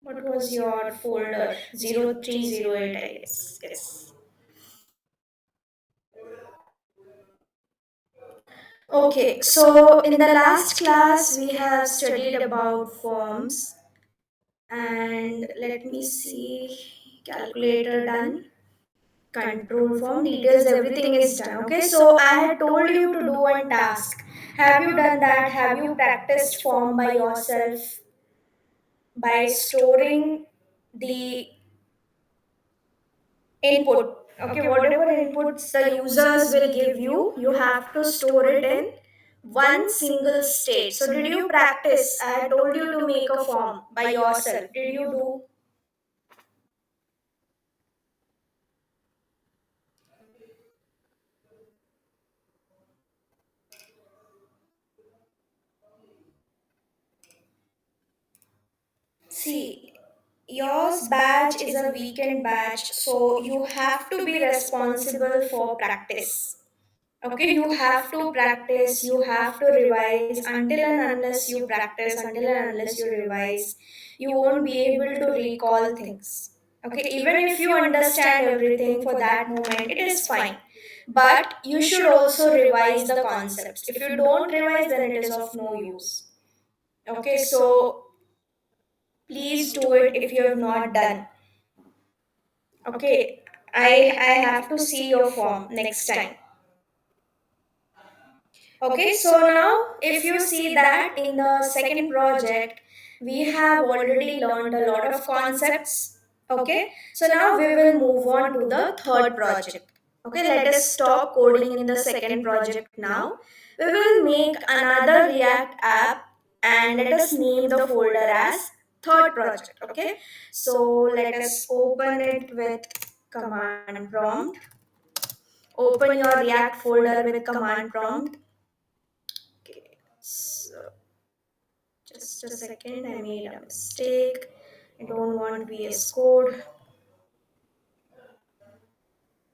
What was your folder? 0308, I guess. Yes. Okay, so in the last class we have studied about forms, and let me see, calculator done, control form details, everything is done. Okay, so I had told you to do one task. Have you done that? Have you practiced form by yourself by storing the input? Okay, whatever inputs the users will give you, you have to store it in one single state. So did you practice? I had told you to make a form by yourself. Did you do? See, yours batch is a weekend batch, so you have to be responsible for practice. Okay, you have to practice, you have to revise. Until and unless you practice, until and unless you revise, you won't be able to recall things. Okay, even if you understand everything for that moment, it is fine. But you should also revise the concepts. If you don't revise, then it is of no use. Okay, so please do it if you have not done. Okay, I have to see your form next time. Okay, so now if you see that in the second project, we have already learned a lot of concepts. Okay, so now we will move on to the third project. Okay, let us stop coding in the second project now. We will make another React app and let us name the folder as third project. Okay, so let us open it with command prompt. Open your React folder with command prompt. Okay, so just a second, I made a mistake. I don't want VS Code.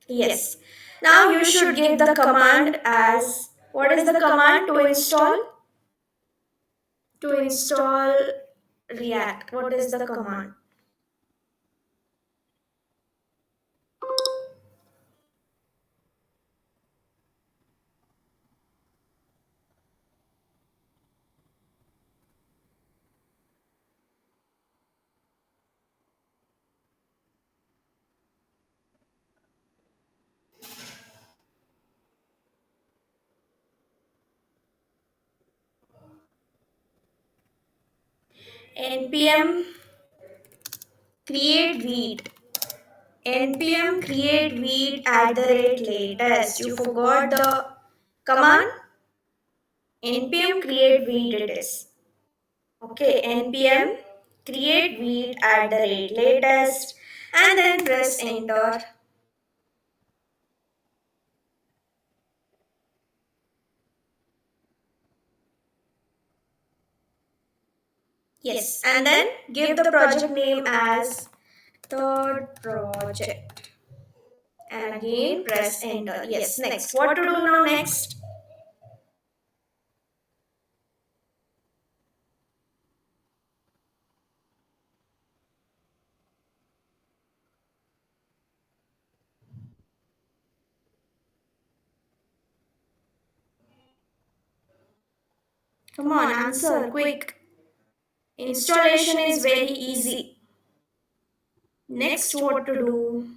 Yes. Now you should give the command as, what is the command to install? To install React. What is the command? npm create read. npm create read at the rate latest. You forgot the command? npm create read it is. Okay, npm create read at the rate latest and then press enter. Yes, and then give the project name as third project and again press enter. Yes, next. What to do now next? Come on, answer quick. Installation is very easy. Next, what to do?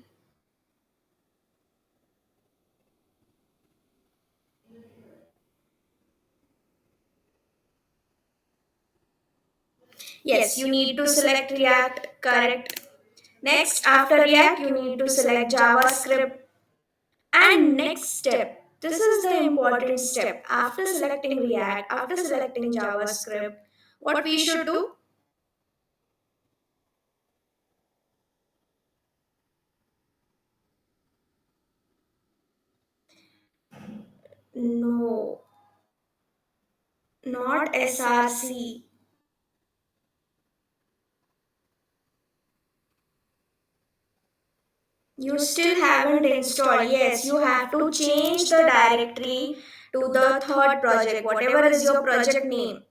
Yes, you need to select React, correct. Next, after React, you need to select JavaScript. And next step, this is the important step. After selecting React, after selecting JavaScript, what we should do? No, not SRC. You still haven't installed. Yes, you have to change the directory to the third project, whatever is your project name.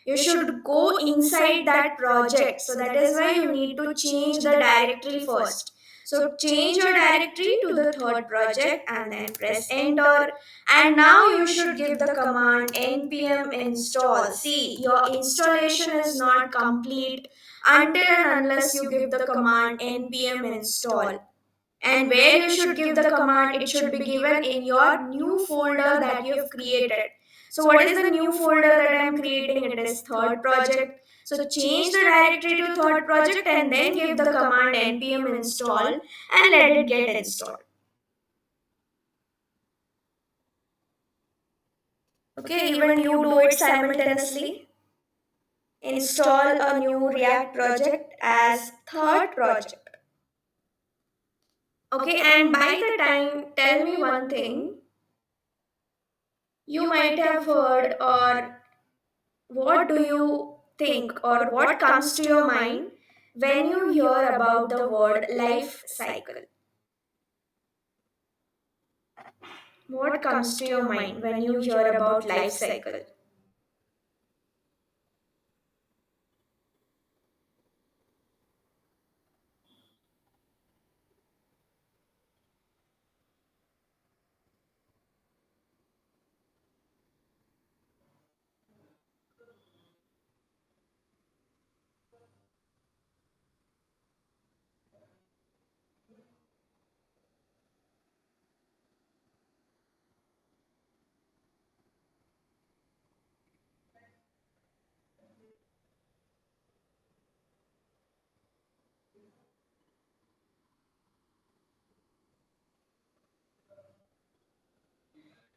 You should go inside that project. So that is why you need to change the directory first. So change your directory to the third project and then press enter. And now you should give the command npm install. See, your installation is not complete until and unless you give the command npm install. And where you should give the command, it should be given in your new folder that you have created. So what is the new folder that I am creating? It is third project. So change the directory to third project and then give the command npm install and let it get installed. Okay, even you do it simultaneously. Install a new react project as third project. Okay, and by the time, tell me one thing, you might have heard, or what do you think, or what comes to your mind when you hear about the word life cycle? What comes to your mind when you hear about life cycle?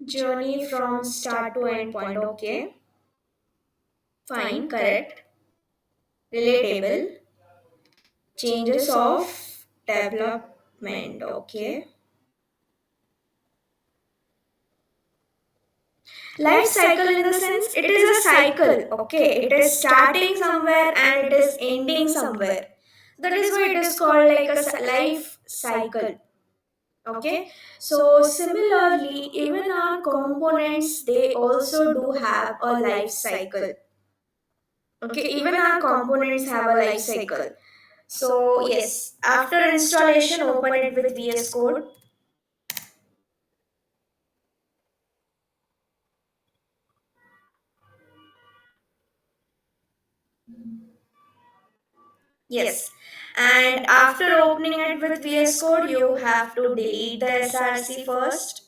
Journey from start to end point. Okay, fine, correct. Relatable. Changes of development. Okay. Life cycle, in the sense, it is a cycle. Okay, it is starting somewhere and it is ending somewhere. That is why it is called like a life cycle. Okay, so similarly, even our components, they also do have a life cycle. Okay, even our components have a life cycle. So yes, after installation, open it with VS Code. Yes. And after opening it with VS Code, you have to delete the SRC first.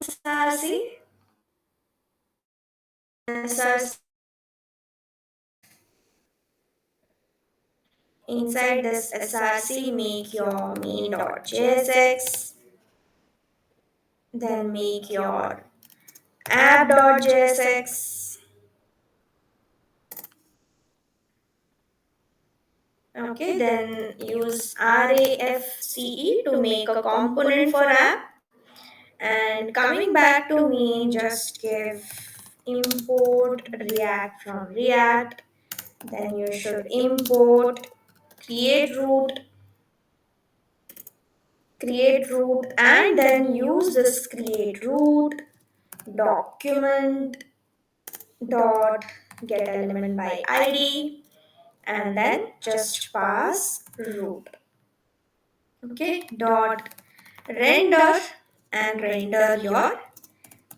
SRC. SRC. Inside this SRC, make your main.jsx. Then make your app.jsx. Okay, then use RAFCE to make a component for app. And coming back to main, just give import react from react. Then you should import create root, and then use this create root document dot get element by id, and then just pass root. Okay, dot render, and render your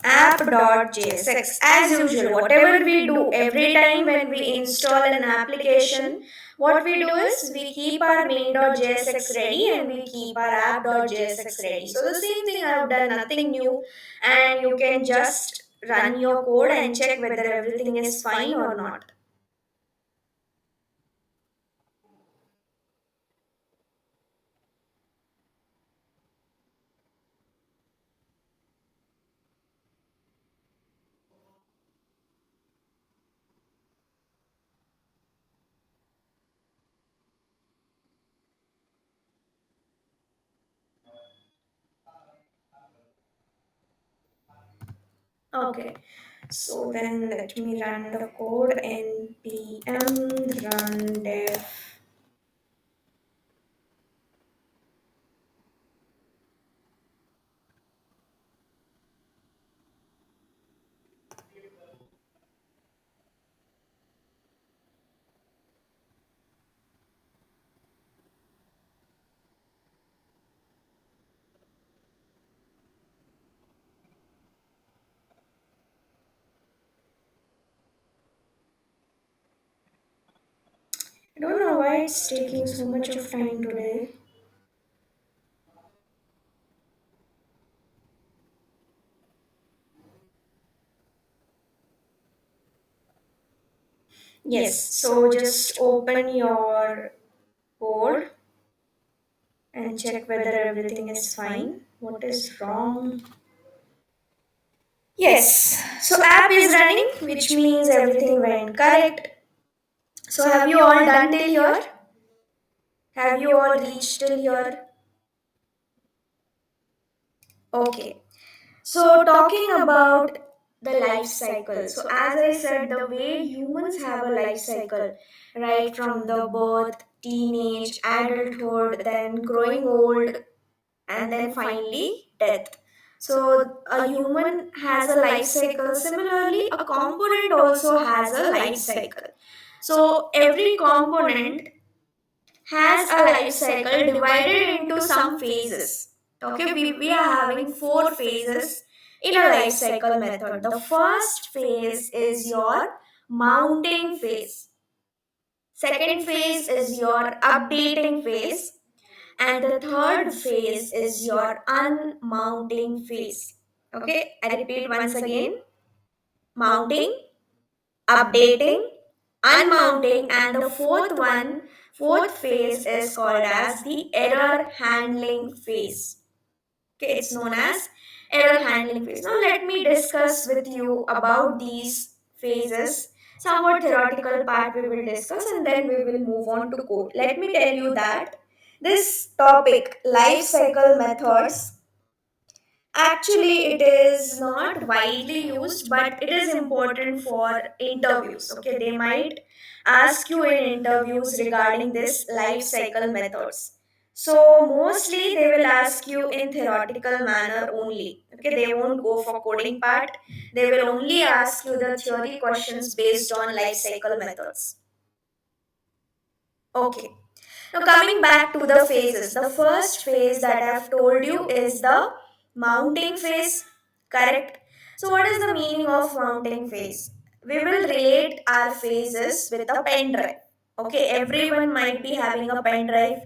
app.jsx. As usual, whatever we do every time when we install an application, what we do is we keep our main.jsx ready and we keep our app.jsx ready. So the same thing I have done, nothing new, and you can just run your code and check whether everything is fine or not. Okay, so then let me run the code npm run dev. I don't know why it's taking so much of time today. Yes, so just open your board and check whether everything is fine. What is wrong? Yes, so app is running, which means everything went correct. So have you all done till here? Have you all reached till here? Okay. So talking about the life cycle. So as I said, the way humans have a life cycle, right from the birth, teenage, adulthood, then growing old, and then finally death. So a human has a life cycle. Similarly, a component also has a life cycle. So every component has a life cycle divided into some phases. Okay, we are having four phases in a life cycle method. The first phase is your mounting phase. Second phase is your updating phase. And the third phase is your unmounting phase. Okay, I repeat once again: mounting, updating, unmounting, and the fourth phase is called as the error handling phase. Okay, it's known as error handling phase. Now let me discuss with you about these phases. Somewhat theoretical part we will discuss, and then we will move on to code. Let me tell you that this topic, life cycle methods, actually, it is not widely used, but it is important for interviews. Okay, they might ask you in interviews regarding this life cycle methods. So, mostly they will ask you in theoretical manner only. Okay, they won't go for coding part. They will only ask you the theory questions based on life cycle methods. Okay. Now, coming back to the phases, the first phase that I've told you is the mounting phase, correct? So, what is the meaning of mounting phase? We will relate our phases with a pen drive. Okay, everyone might be having a pen drive.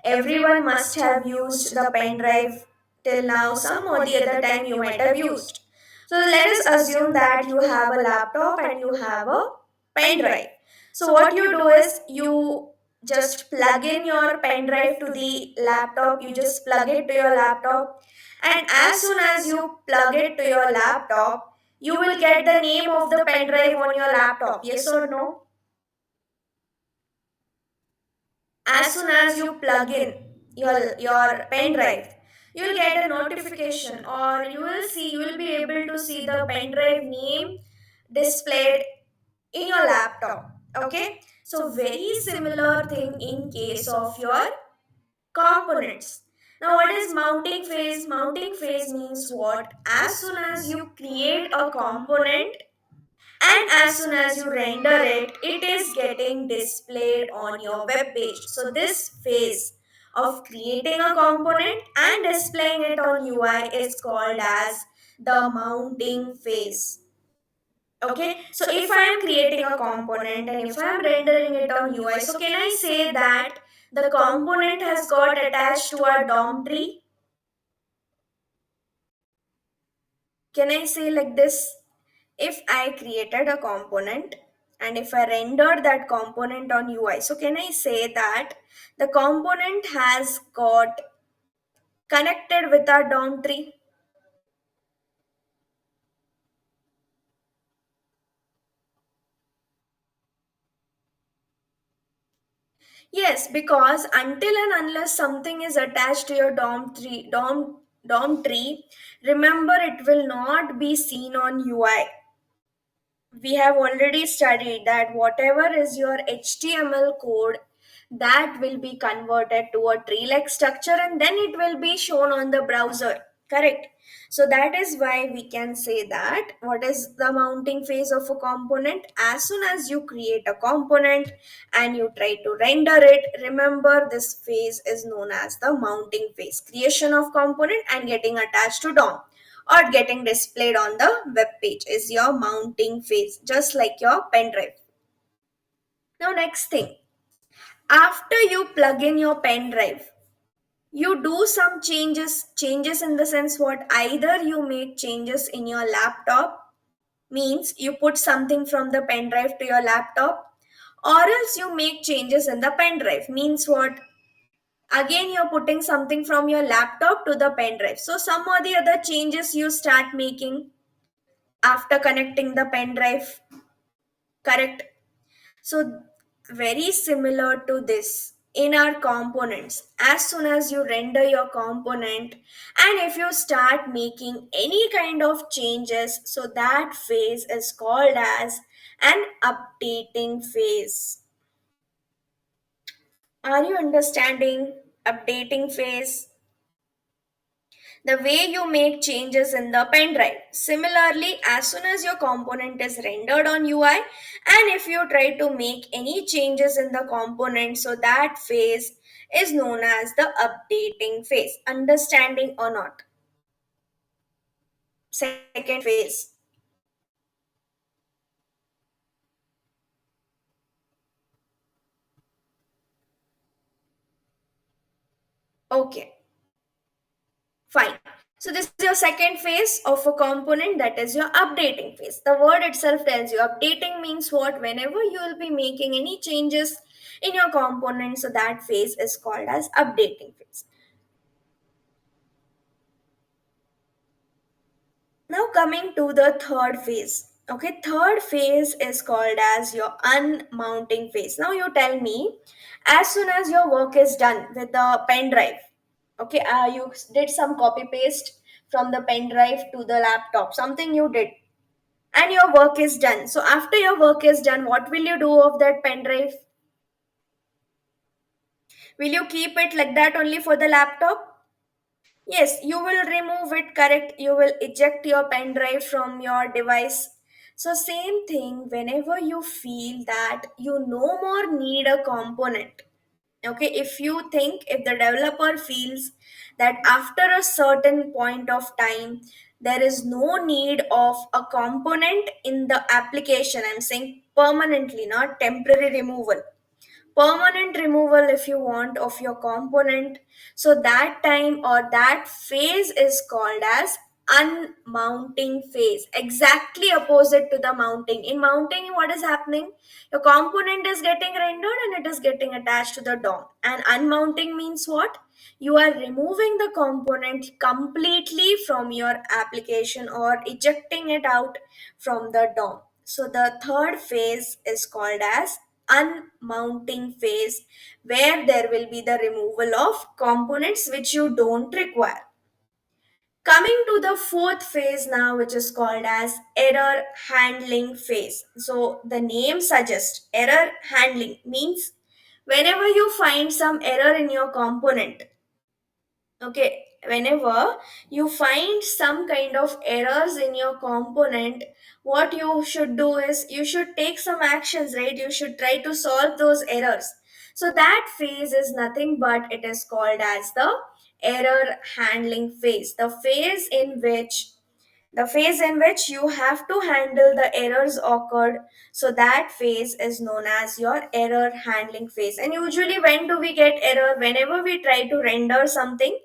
Everyone must have used the pen drive till now, some or the other time you might have used. So, let us assume that you have a laptop and you have a pen drive. So, what you do is you just plug in your pen drive to the laptop, you just plug it to your laptop, and as soon as you plug it to your laptop, you will get the name of the pen drive on your laptop. Yes or no? As soon as you plug in your pen drive, you will get a notification, or you will be able to see the pen drive name displayed in your laptop. Okay, so very similar thing in case of your components. Now, what is mounting phase? Mounting phase means what? As soon as you create a component and as soon as you render it, it is getting displayed on your web page. So, this phase of creating a component and displaying it on UI is called as the mounting phase. Okay, so if I am creating a component and if I am rendering it on UI, so can I say that the component has got attached to a DOM tree? Can I say like this? If I created a component and if I rendered that component on UI, so can I say that the component has got connected with a DOM tree? Yes, because until and unless something is attached to your DOM tree, remember it will not be seen on UI. We have already studied that whatever is your HTML code, that will be converted to a tree like structure and then it will be shown on the browser, correct? So that is why we can say that what is the mounting phase of a component? As soon as you create a component and you try to render it, remember this phase is known as the mounting phase, creation of component and getting attached to DOM or getting displayed on the web page is your mounting phase, just like your pen drive. Now, next thing, After you plug in your pen drive, you do some changes in the sense what, either you make changes in your laptop, means you put something from the pen drive to your laptop, or else you make changes in the pen drive, means what, again you're putting something from your laptop to the pen drive. So some or the other changes you start making after connecting the pen drive, correct? So, very similar to this in our components. As soon as you render your component, and if you start making any kind of changes, so that phase is called as an updating phase. Are you understanding updating phase? The way you make changes in the pen drive. Similarly, as soon as your component is rendered on UI, and if you try to make any changes in the component, so that phase is known as the updating phase. Understanding or not? Second phase. Okay, fine. So this is your second phase of a component, that is your updating phase. The word itself tells you updating means what? Whenever you will be making any changes in your component, so that phase is called as updating phase. Now coming to the third phase. Okay, third phase is called as your unmounting phase. Now you tell me, as soon as your work is done with the pen drive, okay, you did some copy paste from the pen drive to the laptop, something you did, and your work is done. So after your work is done, what will you do of that pen drive? Will you keep it like that only for the laptop? Yes, you will remove it, correct? You will eject your pen drive from your device. So, same thing whenever you feel that you no more need a component. Okay, if you think, if the developer feels that after a certain point of time, there is no need of a component in the application, I'm saying permanently, not temporary removal, permanent removal if you want of your component, so that time or that phase is called as unmounting phase, exactly opposite to the mounting. In mounting, what is happening? Your component is getting rendered and it is getting attached to the DOM, and unmounting means what? You are removing the component completely from your application or ejecting it out from the DOM. So the third phase is called as unmounting phase, where there will be the removal of components which you don't require. Coming to the fourth phase now, which is called as error handling phase. So the name suggests error handling means whenever you find some error in your component, okay, whenever you find some kind of errors in your component, what you should do is you should take some actions, right? You should try to solve those errors. So that phase is nothing but it is called as the error handling phase, the phase in which you have to handle the errors occurred. So that phase is known as your error handling phase. And usually when do we get error? Whenever we try to render something,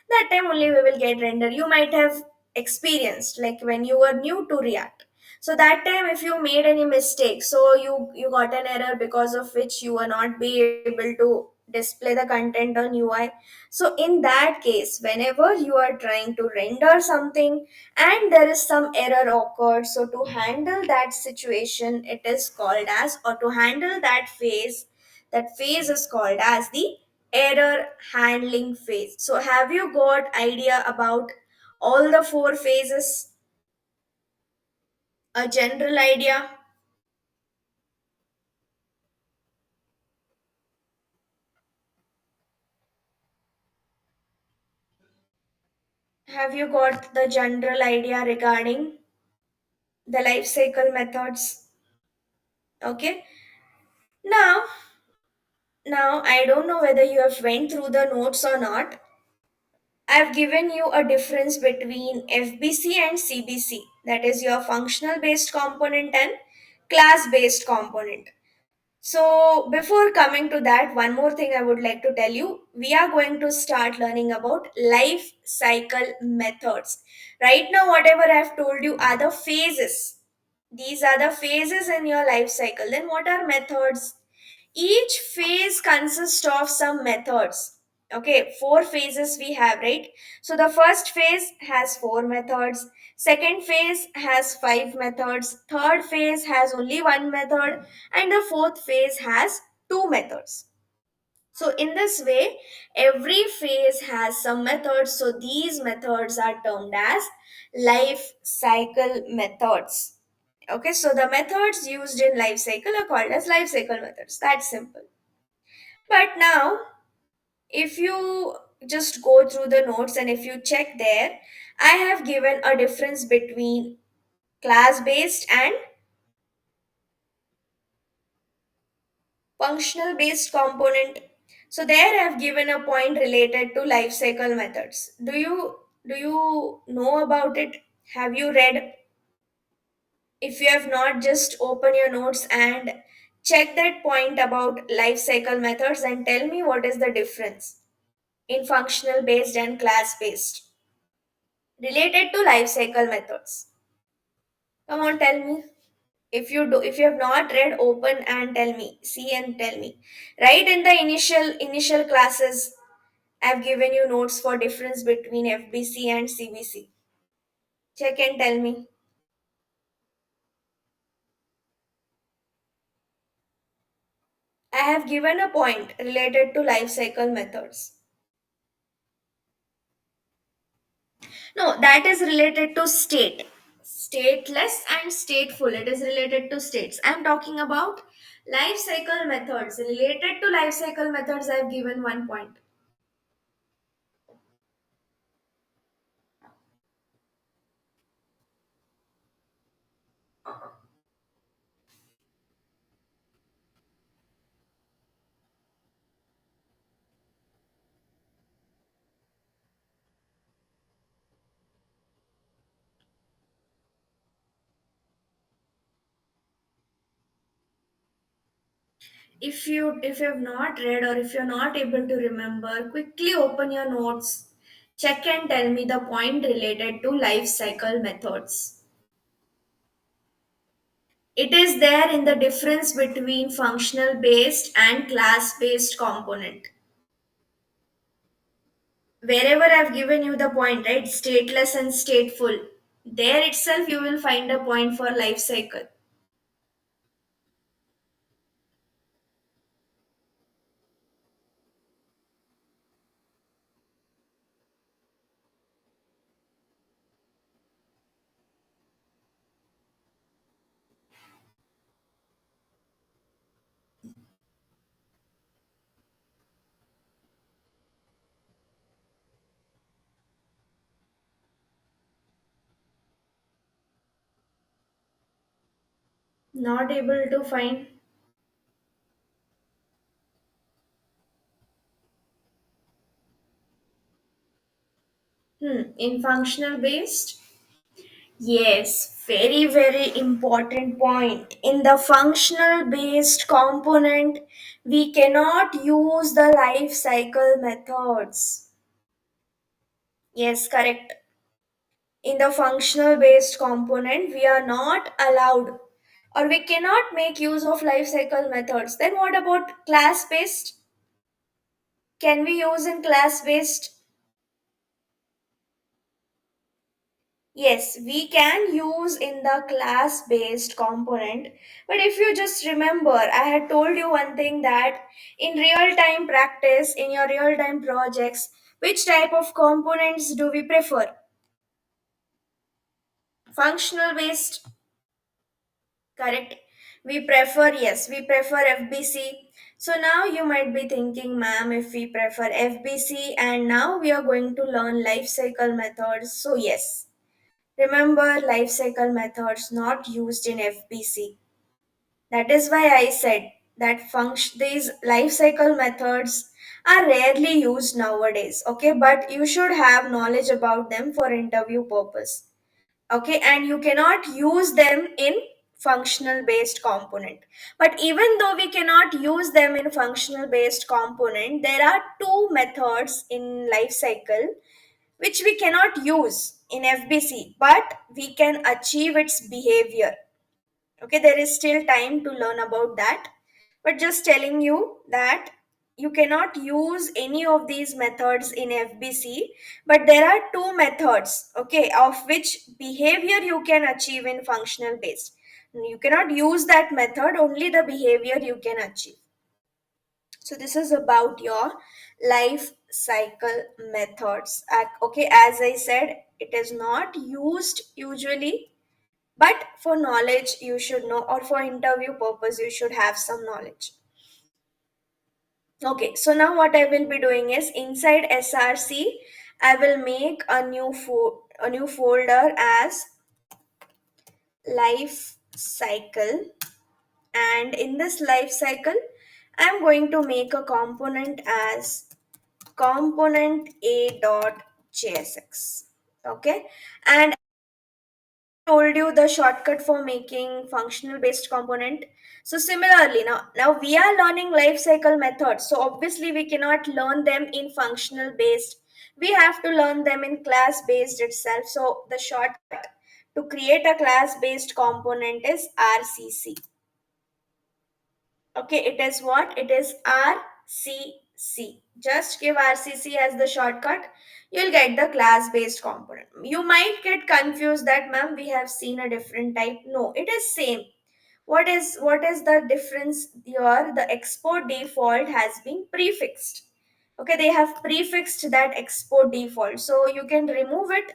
that time only we will get render. You might have experienced like when you were new to React, so that time if you made any mistake, so you got an error because of which you were not be able to display the content on UI. So in that case, whenever you are trying to render something and there is some error occurred, so to handle that situation, it is called as, or to handle that phase is called as the error handling phase. So have you got idea about all the four phases? A general idea? Have you got the general idea regarding the life cycle methods? Okay. Now, now I don't know whether you have went through the notes or not. I've given you a difference between FBC and CBC, that is your functional based component and class based component. So, before coming to that, one more thing I would like to tell you. We are going to start learning about life cycle methods. Right now, whatever I've told you are the phases. These are the phases in your life cycle. Then, what are methods? Each phase consists of some methods. Okay, four phases we have, right? So the first phase has four methods, second phase has five methods, third phase has only one method, and the fourth phase has two methods. So in this way, every phase has some methods. So these methods are termed as life cycle methods. Okay, so the methods used in life cycle are called as life cycle methods. That's simple. But now, if you just go through the notes and if you check there, I have given a difference between class based and functional based component. So there I have given a point related to life cycle methods. Do you know about it? Have you read? If you have not, just open your notes and check that point about life cycle methods and tell me what is the difference in functional based and class based related to life cycle methods. Come on, tell me. If you have not read, open and tell me. See and tell me. Right in the initial classes, I've given you notes for difference between FBC and CBC. Check and tell me. I have given a point related to life cycle methods. No, that is related to state. Stateless and stateful. It is related to states. I am talking about life cycle methods. Related to life cycle methods, I have given one point. If you have not read or if you're not able to remember, quickly open your notes, check and tell me the point related to life cycle methods. It is there in the difference between functional based and class based component. Wherever I've given you the point, right, stateless and stateful, there itself you will find a point for life cycle. Not able to find. In functional based. Yes, very, very important point. In the functional based component, we cannot use the life cycle methods. Yes, correct. In the functional based component, we are not allowed or we cannot make use of life cycle methods. Then what about class based? Can we use in class based? Yes, we can use in the class based component. But if you just remember, I had told you one thing that in real time practice, in your real time projects, which type of components do we prefer? Functional based, correct? Yes, we prefer FBC. So now you might be thinking, ma'am, if we prefer FBC and now we are going to learn life cycle methods. So, yes. Remember life cycle methods not used in FBC. That is why I said that these life cycle methods are rarely used nowadays. Okay, but you should have knowledge about them for interview purpose. Okay, and you cannot use them in functional based component. But even though we cannot use them in functional based component, there are two methods in life cycle which we cannot use in FBC, but we can achieve its behavior. Okay, there is still time to learn about that, but just telling you that you cannot use any of these methods in FBC, but there are two methods, okay, of which behavior you can achieve in functional based. You cannot use that method, only the behavior you can achieve. So this is about your life cycle methods. Okay, as I said, it is not used usually, but for knowledge you should know, or for interview purpose you should have some knowledge. Okay, so now what I will be doing is inside SRC I will make a new folder as life cycle, and in this life cycle I'm going to make a component as component a dot jsx. Okay, and told you the shortcut for making functional based component. So similarly, now we are learning life cycle methods, so obviously we cannot learn them in functional based, we have to learn them in class based itself. So the shortcut to create a class based component is RCC. Okay, it is what? It is RCC. Just give RCC as the shortcut. You'll get the class based component. You might get confused that ma'am we have seen a different type. No, it is same. What is the difference here? The export default has been prefixed. Okay, they have prefixed that export default. So you can remove it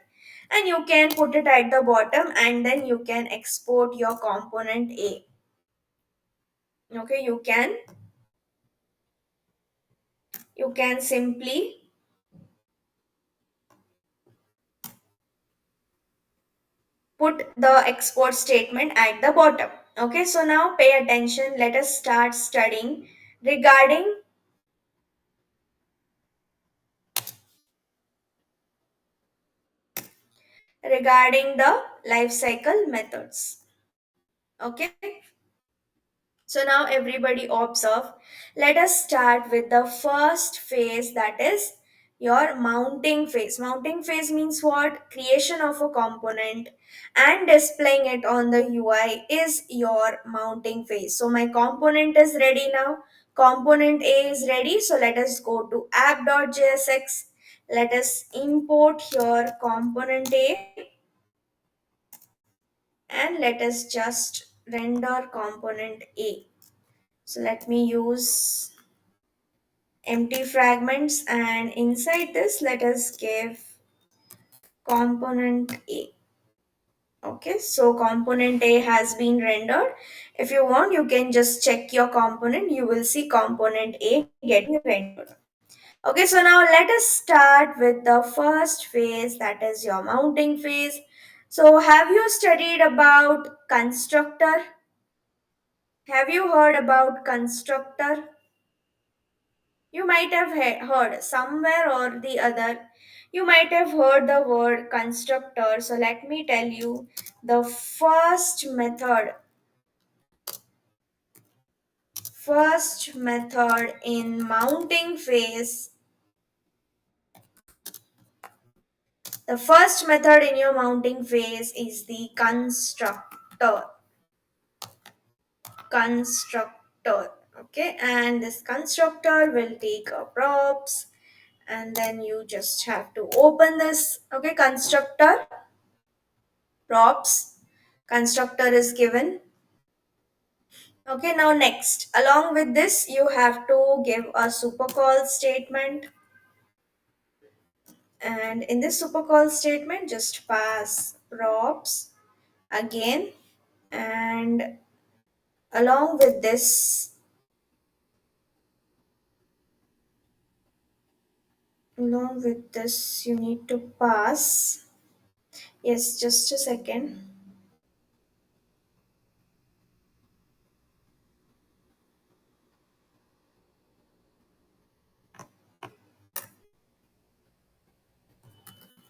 and you can put it at the bottom, and then you can export your component A. Okay, you can simply put the export statement at the bottom. Okay, so now pay attention. Let us start studying regarding the life cycle methods. Okay, so now everybody observe. Let us start with the first phase, that is your mounting phase. Mounting phase means what? Creation of a component and displaying it on the UI is your mounting phase. So my component is ready now. Component A is ready. So let us go to app.jsx. Let us import here component A and let us just render component A. So let me use empty fragments, and inside this let us give component A. Okay, so component A has been rendered. If you want, you can just check your component. You will see component A getting rendered. Okay, so now let us start with the first phase, that is your mounting phase. So have you studied about constructor? Have you heard about constructor? You might have heard somewhere or the other. You might have heard the word constructor. So let me tell you the first method in mounting phase. The first method in your mounting phase is the constructor. Okay, and this constructor will take a props, and then you just have to open this. Okay, constructor props constructor is given. Okay, now next, along with this you have to give a supercall statement, and in this supercall statement just pass props again, and along with this you need to pass, yes, just a second,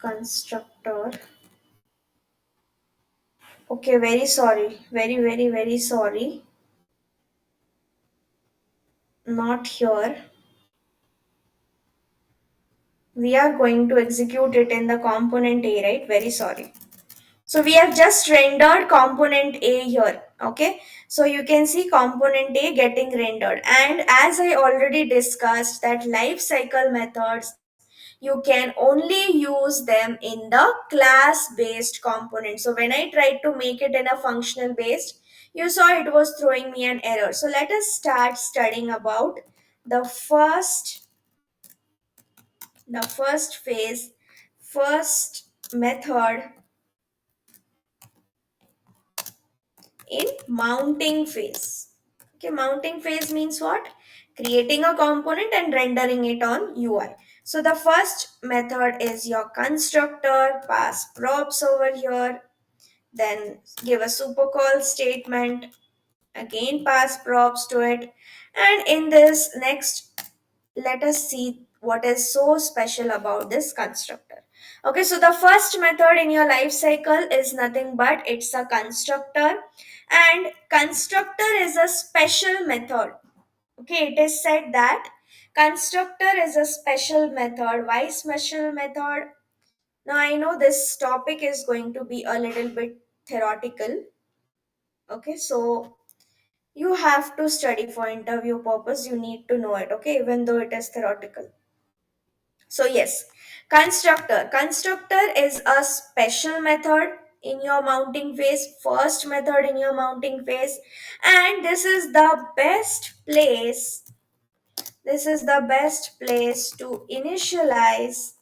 constructor Okay, very sorry. Very, very, very sorry. Not here. We are going to execute it in the component A, right? Very sorry. So we have just rendered component A here. Okay. So you can see component A getting rendered. And as I already discussed that life cycle methods, you can only use them in the class based component. So when I tried to make it in a functional based, you saw it was throwing me an error. So let us start studying about the first phase, first method in mounting phase. Okay, mounting phase means what? Creating a component and rendering it on UI. So the first method is your constructor, pass props over here, then give a super call statement, again pass props to it, and in this next, let us see what is so special about this constructor. Okay, so the first method in your life cycle is nothing but it's a constructor, and constructor is a special method. Okay, it is said that constructor is a special method. Why special method? Now I know this topic is going to be a little bit theoretical. Okay, so you have to study for interview purpose, you need to know it, okay, even though it is theoretical. So yes, constructor is a special method in your mounting phase, first method in your mounting phase, and this is the best place to initialize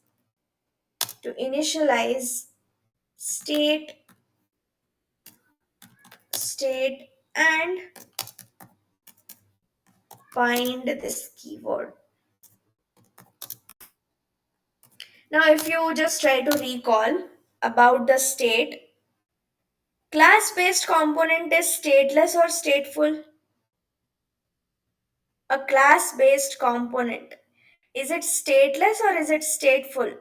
state and bind this keyword. Now if you just try to recall about the state, class based component is stateless or stateful? A class based component, is it stateless or is it stateful?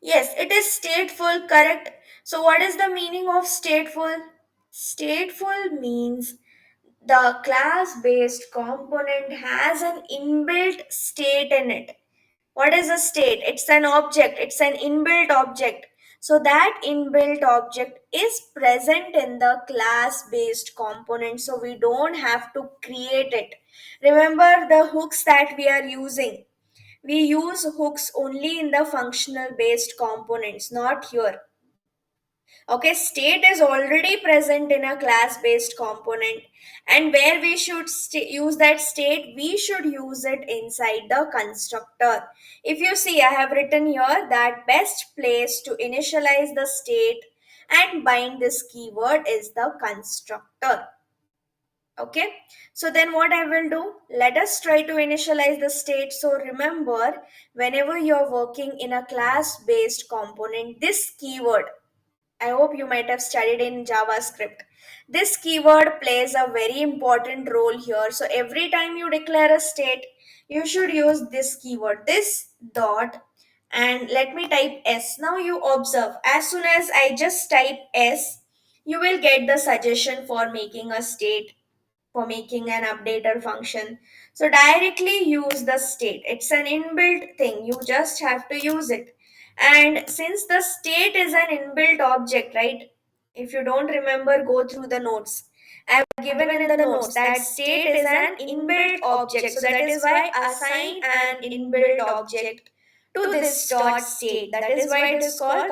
Yes, it is stateful, correct. So what is the meaning of stateful? Stateful means the class based component has an inbuilt state in it. What is a state? It's an object, it's an inbuilt object. So that inbuilt object is present in the class based component, so we don't have to create it. Remember the hooks that we are using, we use hooks only in the functional based components, not here. Okay, state is already present in a class based component, and where we should use that state, we should use it inside the constructor. If you see, I have written here that best place to initialize the state and bind this keyword is the constructor. Okay, so then what I will do, let us try to initialize the state. So remember, whenever you're working in a class based component, this keyword, I hope you might have studied in JavaScript. This keyword plays a very important role here. So every time you declare a state, you should use this keyword, this dot, and let me type S. Now you observe, as soon as I just type S, you will get the suggestion for making a state, for making an updater function. So directly use the state. It's an inbuilt thing. You just have to use it. And since the state is an inbuilt object, right? If you don't remember, go through the notes. I've given in the notes that state is an inbuilt object. So that is why assign an inbuilt object to this dot state. That is why it is called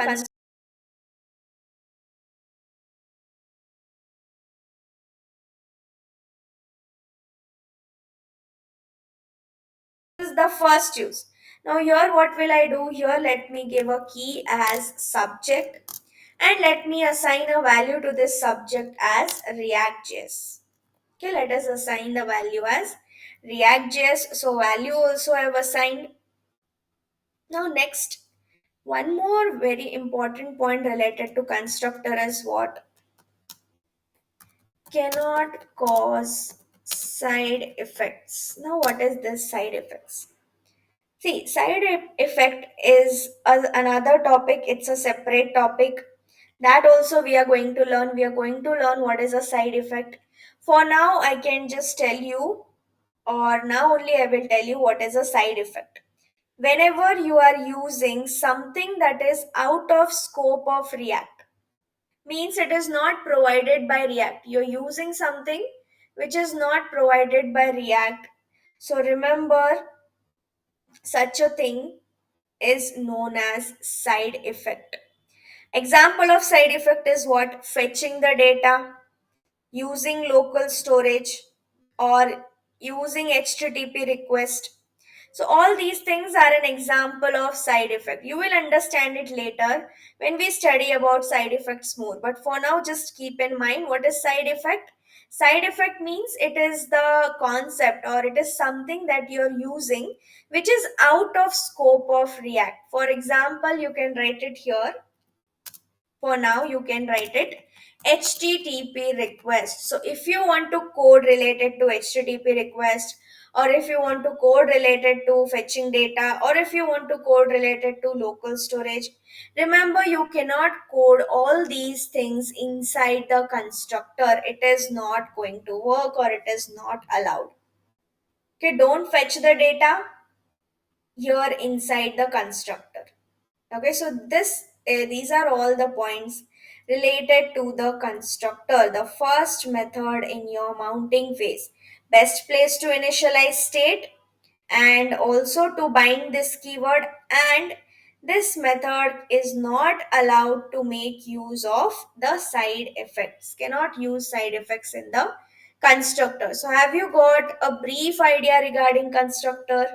is the first use. Now here what will I do here? Let me give a key as subject and let me assign a value to this subject as React.js. Okay, let us assign the value as React.js. So value also I have assigned. Now next, One more very important point related to constructor is what? Cannot cause side effects. Now, what is this side effects? See, effect is another topic. It's a separate topic that also we are going to learn. We are going to learn what is a side effect. For now, I can just tell you, or now only I will tell you what is a side effect. Whenever you are using something that is out of scope of React, means it is not provided by React. You're using something which is not provided by React. So remember, such a thing is known as side effect. Example of side effect is what? Fetching the data, using local storage, or using HTTP request. So all these things are an example of side effect. You will understand it later when we study about side effects more. But for now, just keep in mind what is side effect. Side effect means it is the concept or it is something that you're using which is out of scope of React. For example, you can write it here. For now, you can write it HTTP request. So if you want to code related to HTTP request, or if you want to code related to fetching data, or if you want to code related to local storage, remember you cannot code all these things inside the constructor. It is not going to work or it is not allowed. Okay, don't fetch the data here inside the constructor. Okay, so these are all the points related to the constructor, the first method in your mounting phase. Best place to initialize state and also to bind this keyword, and this method is not allowed to make use of the side effects. Cannot use side effects in the constructor. So have you got a brief idea regarding constructor?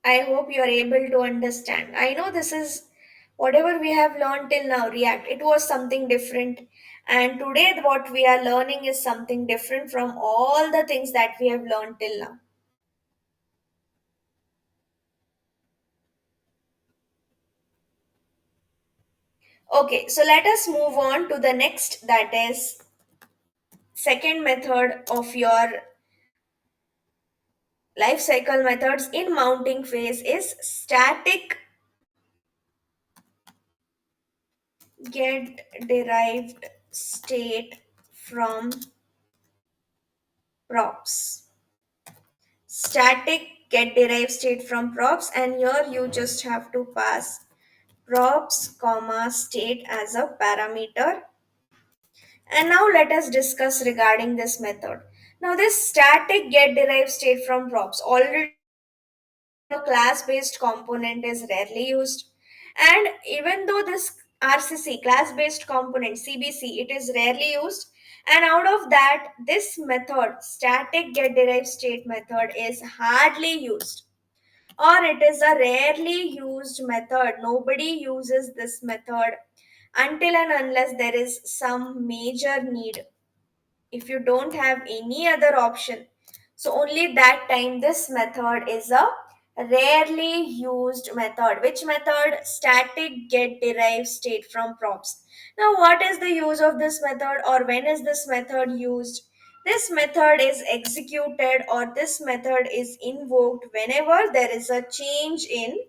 I hope you are able to understand. I know this is whatever we have learned till now, React, it was something different. And today, what we are learning is something different from all the things that we have learned till now. Okay, so let us move on to the next, that is second method of your life cycle methods in mounting phase is static get derived state from props. Static get derived state from props, and here you just have to pass props comma state as a parameter. And now let us discuss regarding this method. Now this static get derived state from props already a class based component is rarely used, and even though this RCC class based component CBC it is rarely used, and out of that this method static get derived state method is hardly used, or it is a rarely used method. Nobody uses this method until and unless there is some major need. If you don't have any other option, so only that time this method is a rarely used method. Which method? Static get derived state from props. Now what is the use of this method, or when is this method used? This method is executed or this method is invoked whenever there is a change in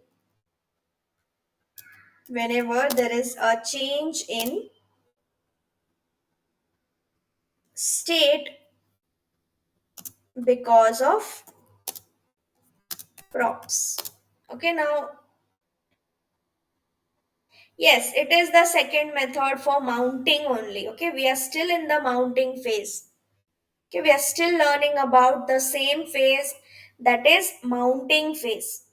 whenever there is a change in state because of props. Okay, now yes, it is the second method for mounting only. Okay, we are still in the mounting phase. Okay, we are still learning about the same phase, that is mounting phase.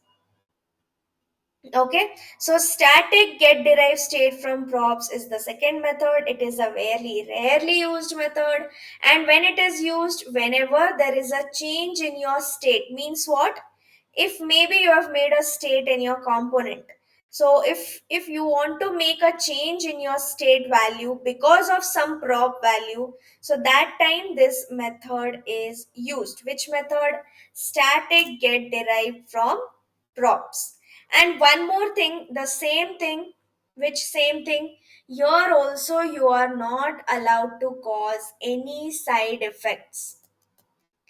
Okay, so static get derived state from props is the second method. It is a very rarely used method, and when it is used, whenever there is a change in your state, means what? If maybe you have made a state in your component, So if you want to make a change in your state value because of some prop value, so that time this method is used. Which method? Static get derived from props. And one more thing, the same thing, which same thing, here also you are not allowed to cause any side effects.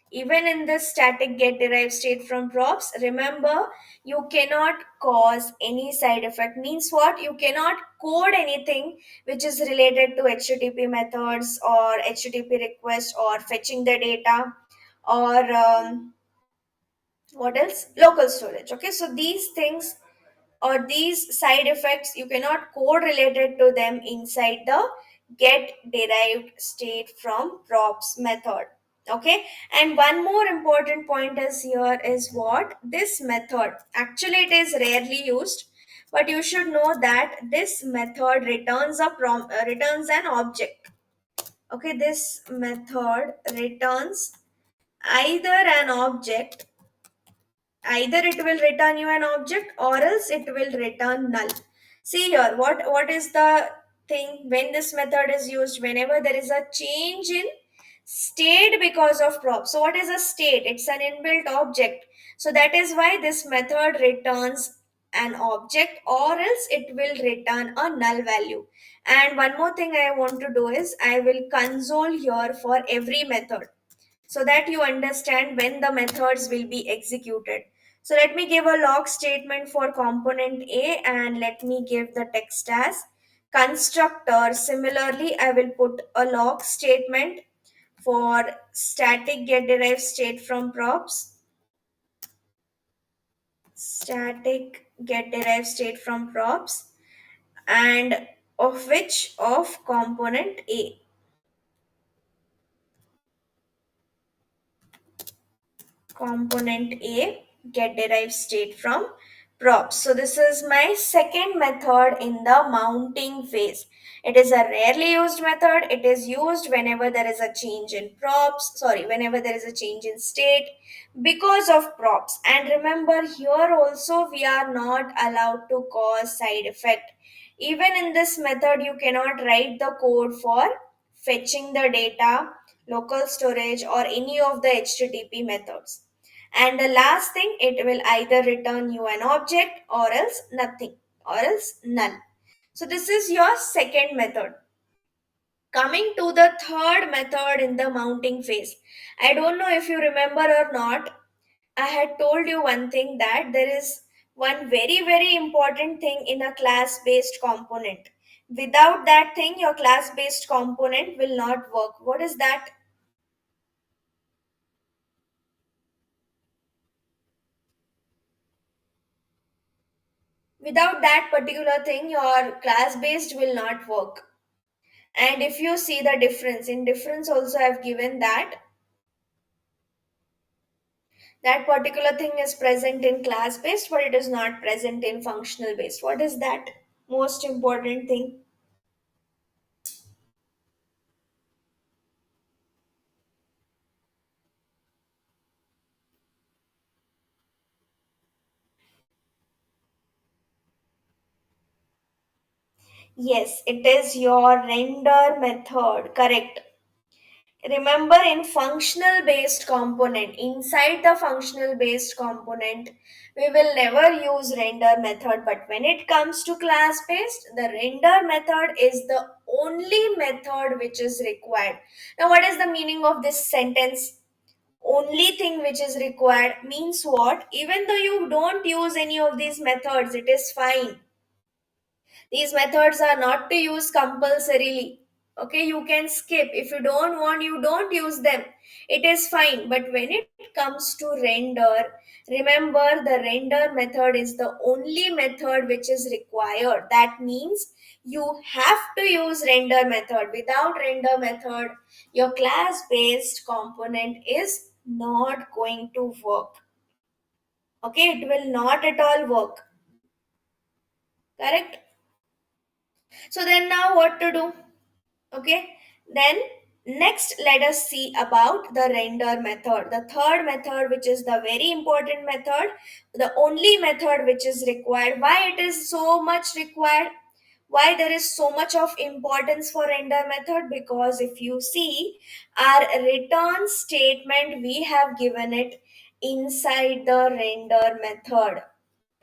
Even in this static get derived state from props, remember, you cannot cause any side effect. Means what? You cannot code anything which is related to HTTP methods or HTTP request or fetching the data or what else? Local storage. Okay, so these things or these side effects you cannot code related to them inside the get derived state from props method. Okay, and one more important point is here is what? This method actually it is rarely used, but you should know that this method returns returns an object. Okay, this method returns either an object, either it will return you an object or else it will return null. See here, what is the thing when this method is used? Whenever there is a change in state because of prop. So what is a state? It's an inbuilt object. So that is why this method returns an object or else it will return a null value. And one more thing I want to do is I will console here for every method so that you understand when the methods will be executed. So let me give a log statement for component A and let me give the text as constructor. Similarly, I will put a log statement for static get derived state from props, static get derived state from props, and of which of component A. Component A get derived state from props. So this is my second method in the mounting phase. It is a rarely used method. It is used whenever there is a change in whenever there is a change in state because of props. And remember here also we are not allowed to cause side effect. Even in this method you cannot write the code for fetching the data, local storage or any of the HTTP methods. And the last thing, it will either return you an object or else nothing or else null. So this is your second method. Coming to the third method in the mounting phase. I don't know if you remember or not. I had told you one thing, that there is one very, very important thing in a class based component. Without that thing, your class based component will not work. What is that? Without that particular thing, your class based will not work. And if you see the difference, in difference also I've given that that particular thing is present in class based, but it is not present in functional based. What is that most important thing? Yes, it is your render method. Correct. Remember, in functional based component, inside the functional based component, we will never use render method, but when it comes to class based, the render method is the only method which is required. Now what is the meaning of this sentence? Only thing which is required means what? Even though you don't use any of these methods, it is fine. These methods are not to use compulsorily. Okay, you can skip. If you don't want, you don't use them. It is fine. But when it comes to render, remember the render method is the only method which is required. That means you have to use render method. Without render method, your class based component is not going to work. Okay, it will not at all work. Correct? So then now what to do? Okay, then Next, let us see about the render method. The third method, which is the very important method, the only method which is required. Why it is so much required? Why there is so much of importance for render method? Because if you see our return statement, we have given it inside the render method.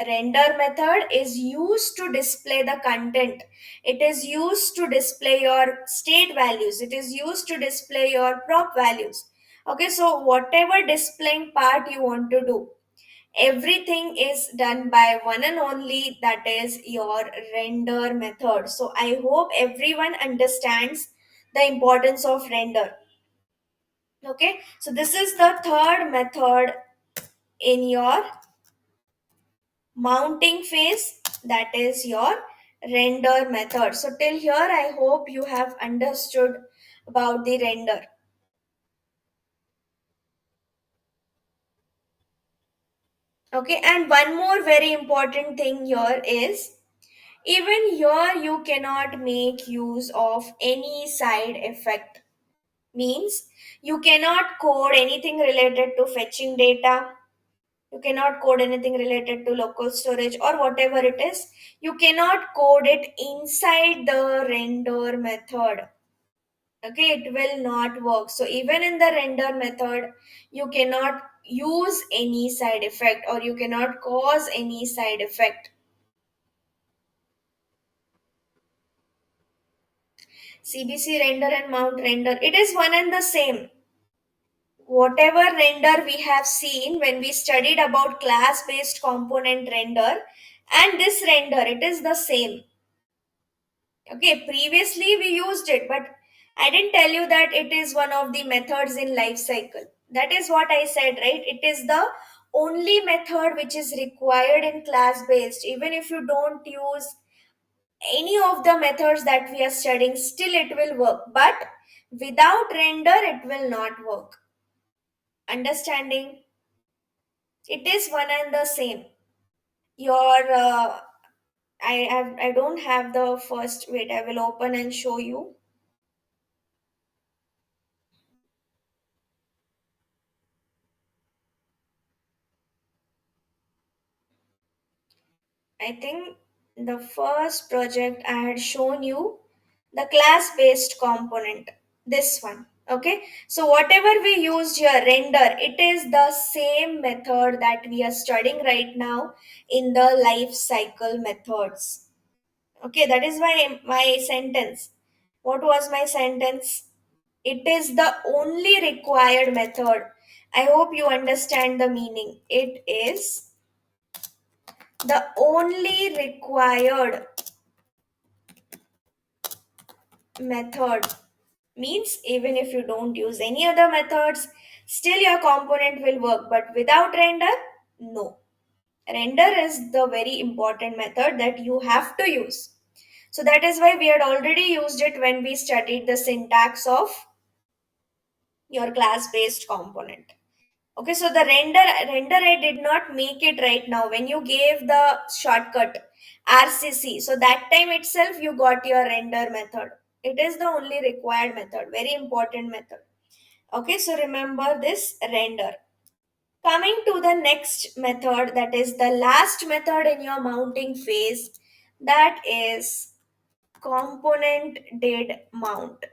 Render method is used to display the content. It is used to display your state values. It is used to display your prop values. Okay, so whatever displaying part you want to do, everything is done by one and only, that is your render method. So I hope everyone understands the importance of render. Okay, so this is the third method in your mounting phase, that is your render method. So till here I hope you have understood about the render. Okay, and one more very important thing here is, even here you cannot make use of any side effect. Means you cannot code anything related to fetching data. You cannot code anything related to local storage or whatever it is. You cannot code it inside the render method. Okay, it will not work. So even in the render method, you cannot use any side effect or you cannot cause any side effect. CBC render and mount render, it is one and the same. Whatever render we have seen when we studied about class based component render and this render, it is the same. Okay, previously we used it, but I didn't tell you that it is one of the methods in life cycle. That is what I said, right? It is the only method which is required in class based. Even if you don't use any of the methods that we are studying, still it will work. But without render, it will not work. Understanding? It is one and the same. Your I don't have the first. Wait, I will open and show you. I think the first project I had shown you, the class based component, this one. Okay, so whatever we used here, render, it is the same method that we are studying right now in the life cycle methods. Okay, that is why my sentence. What was my sentence? It is the only required method. I hope you understand the meaning. It is the only required method. Means even if you don't use any other methods, still your component will work. But without render, no. Render is the very important method that you have to use. So that is why we had already used it when we studied the syntax of your class based component. Okay, so the render I did not make it right now. When you gave the shortcut RCC, so that time itself you got your render method. It is the only required method, very important method. Okay, so remember this render. Coming to the next method, that is the last method in your mounting phase, that is component did mount.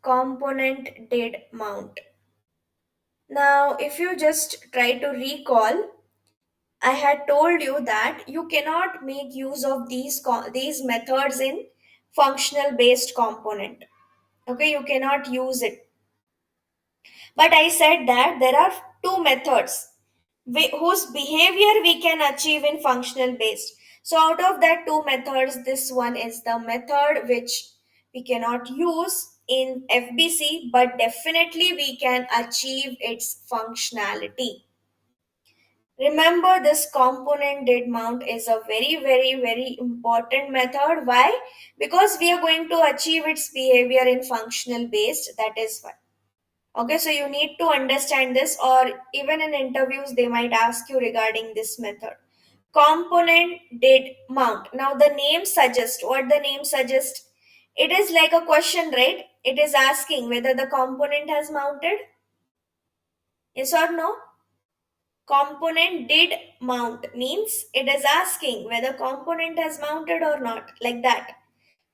Component did mount. Now, if you just try to recall, I had told you that you cannot make use of these methods in functional based component. Okay, you cannot use it. But I said that there are two methods whose behavior we can achieve in functional based. So out of that two methods, this one is the method which we cannot use in FBC, but definitely we can achieve its functionality. Remember, this component did mount is a very, very, very important method. Why? Because we are going to achieve its behavior in functional based. That is why. Okay, so you need to understand this, or even in interviews, they might ask you regarding this method. Component did mount. Now, the name suggests what the name suggests. It is like a question, right? It is asking whether the component has mounted. Yes or no? Component did mount means it is asking whether component has mounted or not, like that.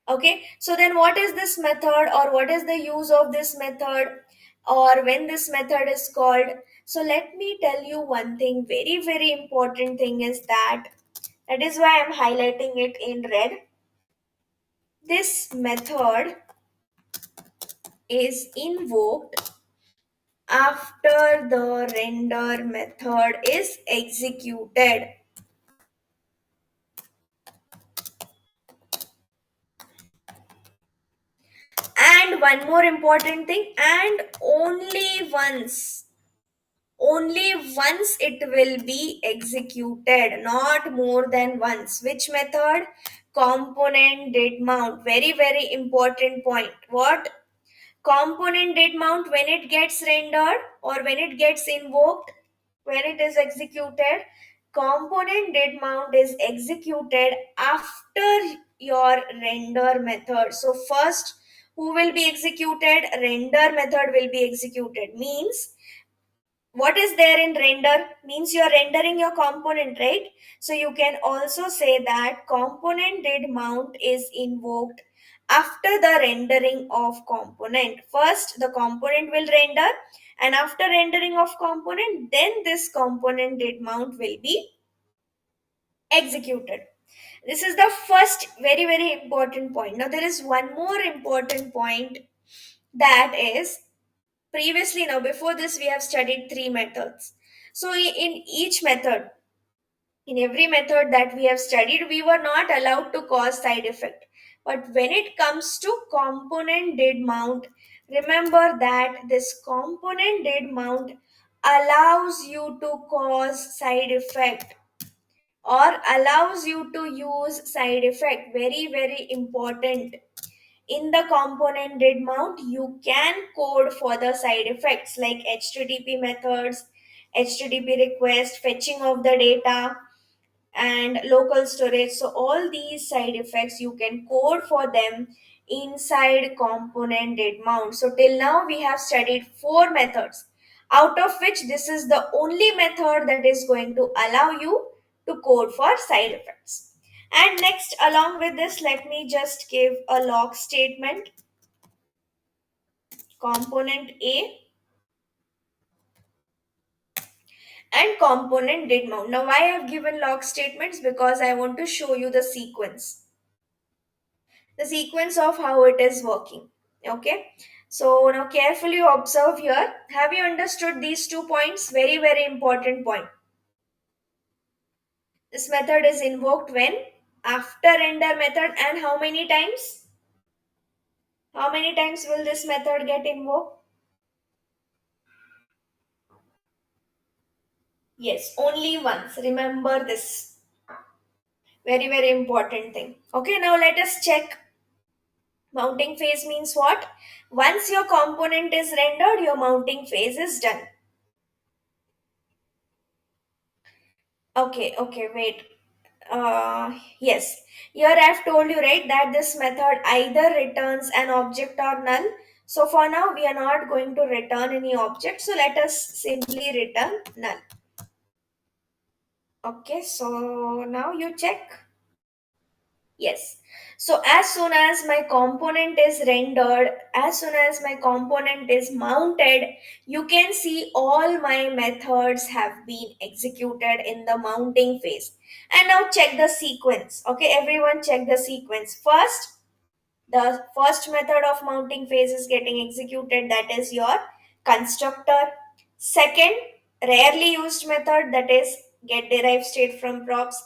Okay, so then what is this method, or what is the use of this method, or when this method is called? So let me tell you one thing, very very important thing is that is why I'm highlighting it in red. This method is invoked after the render method is executed. And one more important thing, and only once it will be executed, not more than once. Which method? Component did mount. Very very important point. What? Component did mount when it gets rendered or when it gets invoked, when it is executed. Component did mount is executed after your render method. So first, who will be executed? Render method will be executed. Means what is there in render? Means you are rendering your component, right? So you can also say that component did mount is invoked after the rendering of component. First the component will render, and after rendering of component, then this component did mount will be executed. This is the first very very important point. Now there is one more important point, that is, previously, now before this we have studied three methods. So in each method, in every method that we have studied, we were not allowed to cause side effect. But when it comes to component did mount, remember that this component did mount allows you to cause side effect, or allows you to use side effect. Very very important. In the component did mount, you can code for the side effects like http methods, http request, fetching of the data, and local storage. So all these side effects you can code for them inside component did mount. So till now we have studied four methods, out of which this is the only method that is going to allow you to code for side effects. And next, along with this, let me just give a log statement. Component A and component did mount. Now why I have given log statements? Because I want to show you the sequence of how it is working. Okay, so now carefully observe here. Have you understood these 2 points? Very very important point. This method is invoked when? After render method. And how many times? How many times will this method get invoked? Yes, only once. Remember this. Very very important thing. Okay, now let us check. Mounting phase means what? Once your component is rendered, your mounting phase is done. Okay, okay, wait. Yes, here I've told you, right, that this method either returns an object or null. So for now, we are not going to return any object. So let us simply return null. Okay, so now you check. Yes. So as soon as my component is rendered, as soon as my component is mounted, you can see all my methods have been executed in the mounting phase. And now check the sequence. Okay, everyone check the sequence. First, the first method of mounting phase is getting executed, that is your constructor. Second, rarely used method, that is get derived state from props.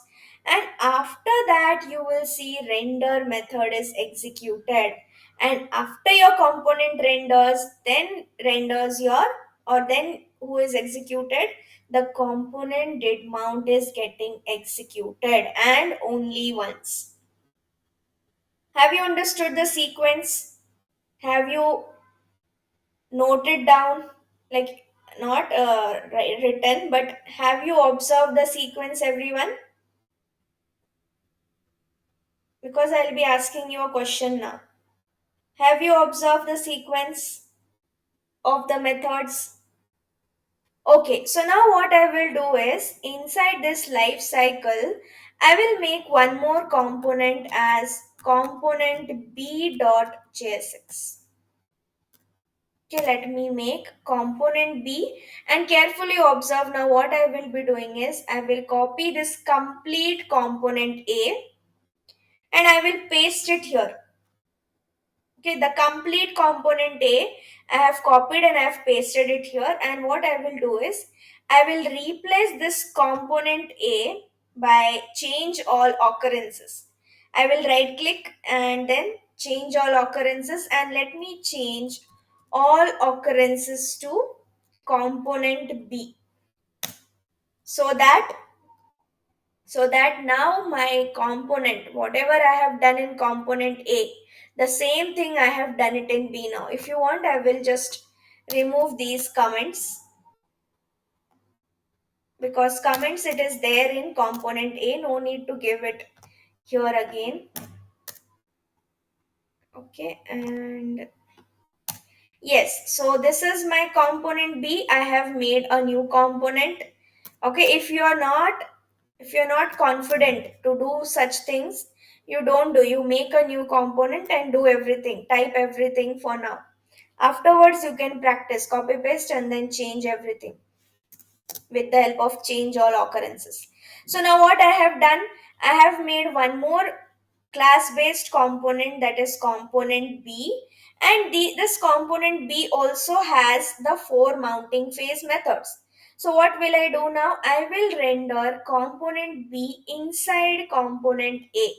And after that, you will see render method is executed. And after your component renders, then renders your, or then who is executed? The component did mount is getting executed, and only once. Have you understood the sequence? Have you noted down? Like, not written, but have you observed the sequence, everyone? Because I'll be asking you a question now. Have you observed the sequence of the methods? Okay, so now what I will do is inside this life cycle, I will make one more component as component b dot jsx. Okay, let me make component b and carefully observe now what I will be doing is I will copy this complete component a and I will paste it here. Okay, the complete component A, I have copied and I have pasted it here. And what I will do is, I will replace this component A by change all occurrences. I will right click and then change all occurrences and let me change all occurrences to component B so that now my component, whatever I have done in component A, the same thing I have done it in B now. If you want, I will just remove these comments because comments it is there in component A, no need to give it here again. Okay, and yes, so this is my component B. I have made a new component. Okay, if you're not confident to do such things, you don't do. You make a new component and do everything. Type everything for now. Afterwards, you can practice copy paste and then change everything with the help of change all occurrences. So now what I have done, I have made one more class based component that is component B and this component B also has the four mounting phase methods. So what will I do now? I will render component B inside component A.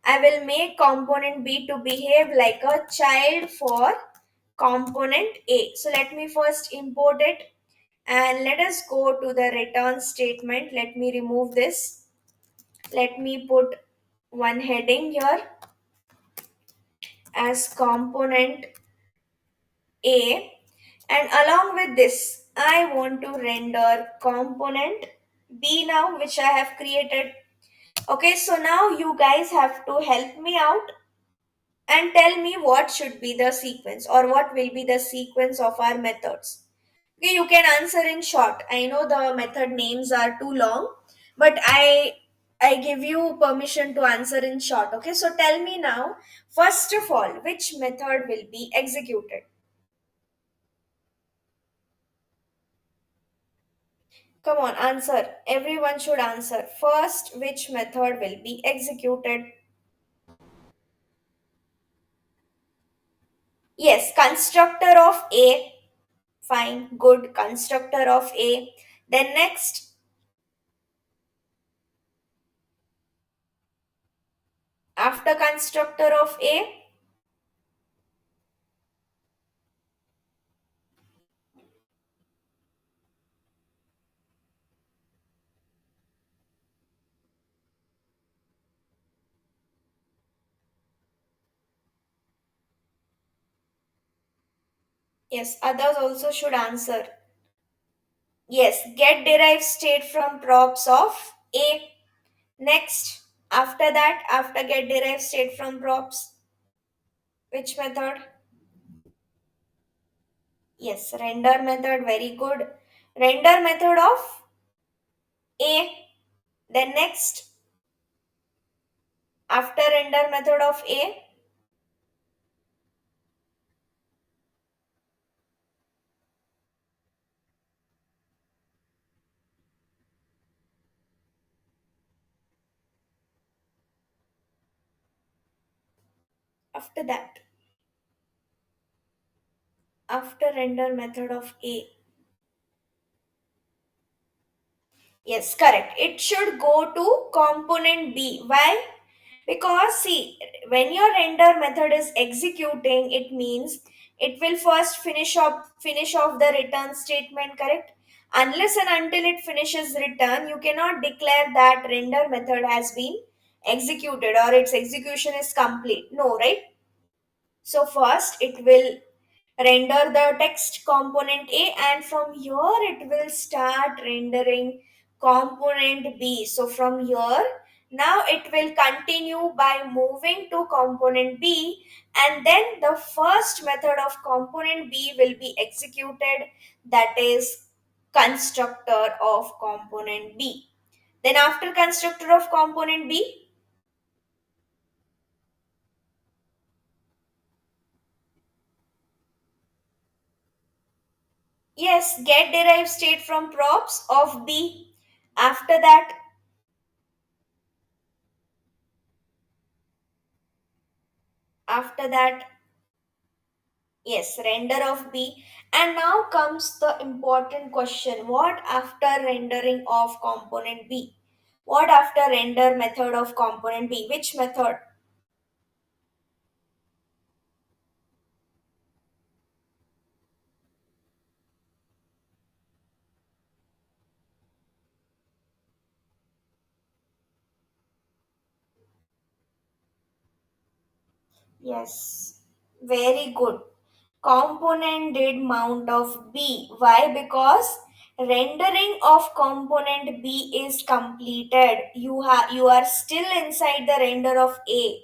I will make component B to behave like a child for component A. So let me first import it and let us go to the return statement. Let me remove this. Let me put one heading here as component A, and along with this I want to render component B now, which I have created. Okay, so now you guys have to help me out and tell me what should be the sequence or what will be the sequence of our methods. Okay, you can answer in short. I know the method names are too long, but I give you permission to answer in short. Okay, so tell me now, first of all, which method will be executed? Come on, answer. Everyone should answer. First, which method will be executed? Yes, constructor of A. Fine, good. Constructor of A. Then next, after constructor of A, yes, others also should answer. Yes, get derived state from props of A. Next, after that, after get derived state from props, which method? Yes, render method, very good. Render method of A. Then next, after render method of A, after that, after render method of A. Yes, correct. It should go to component B. Why? Because see, when your render method is executing, it means it will first finish off the return statement, correct? Unless and until it finishes return, you cannot declare that render method has been executed or its execution is complete. No, right? So first it will render the text component A and from here it will start rendering component B. So from here Now it will continue by moving to component B, and then the first method of component B will be executed, that is constructor of component B. Then after constructor of component B, yes, get derived state from props of B. After that, after that, yes, render of B. And now comes the important question. What after rendering of component B? What after render method of component B? Which method? Yes, very good. Component did mount of B. Why? Because rendering of component B is completed. You are still inside the render of A.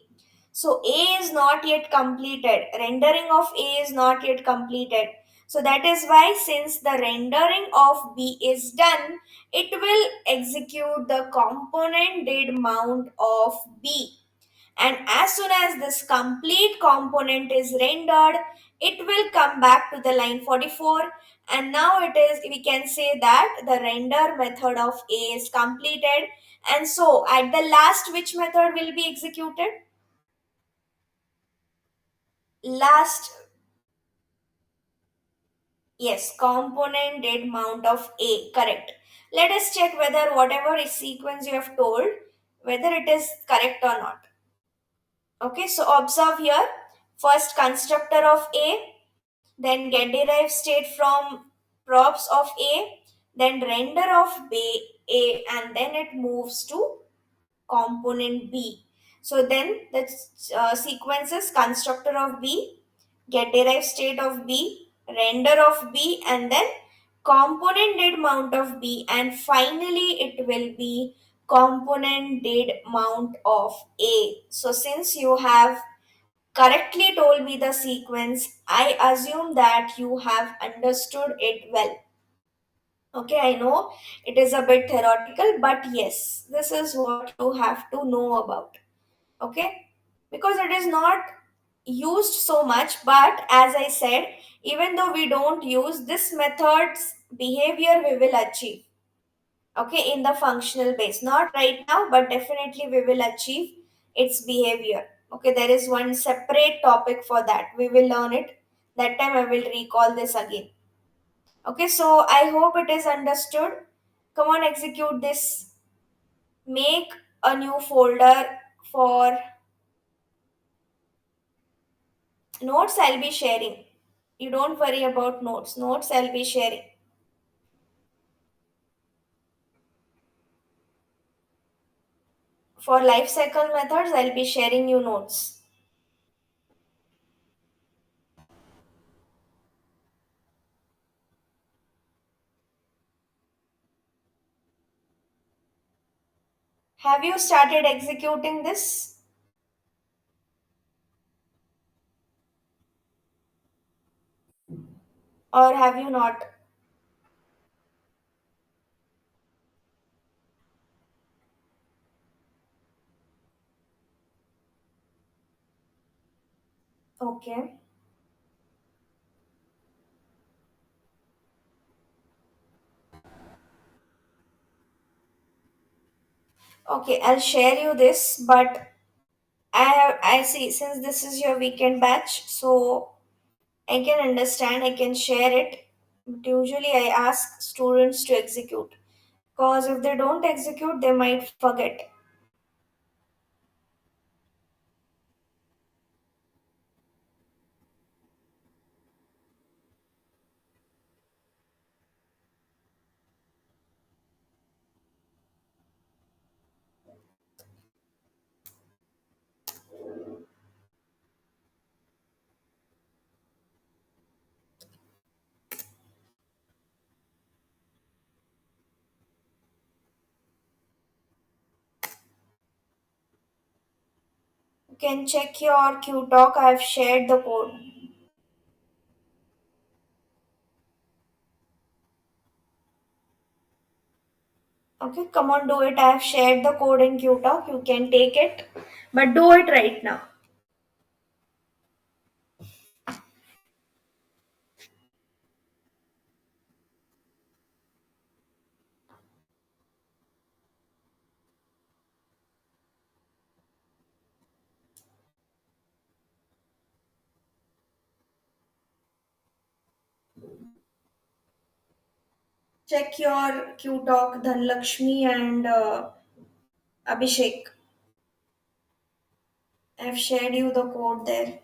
So A is not yet completed. Rendering of A is not yet completed. So that is why, since the rendering of B is done, it will execute the component did mount of B. And as soon as this complete component is rendered, it will come back to the line 44. And now it is, we can say that the render method of A is completed. And so at the last, which method will be executed? Last, yes, component did mount of A, correct. Let us check whether whatever is sequence you have told, whether it is correct or not. Okay, so observe here. First constructor of A, then get derived state from props of A, then render of A, and then it moves to component B. So then the sequences constructor of B, get derived state of B, render of B, and then component did mount of B, and finally it will be component did mount of A. So since you have correctly told me the sequence, I assume that you have understood it well. Okay, I know it is a bit theoretical, but yes, this is what you have to know about. Okay, because it is not used so much, but as I said, even though we don't use this method's behavior, we will achieve. Okay, in the functional base, not right now, but definitely we will achieve its behavior. Okay, there is one separate topic for that, we will learn it. That time I will recall this again. Okay, so I hope it is understood. Come on, execute this. Make a new folder for notes. I'll be sharing. You don't worry about notes. Notes I'll be sharing. For life cycle methods, I'll be sharing you notes. Have you started executing this, or have you not? Okay. Okay, I'll share you this, but I see, since this is your weekend batch, so I can understand, I can share it. But usually I ask students to execute. Because if they don't execute, they might forget. You can check your QTalk. I have shared the code. Okay, come on, do it. I have shared the code in QTalk. You can take it, but do it right now. Check your QTalk, Dhanlakshmi and Abhishek. I've shared you the code there.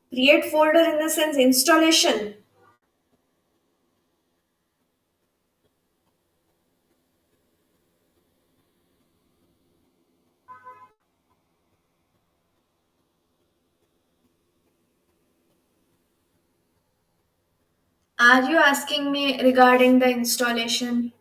Create folder in the sense installation. Are you asking me regarding the installation?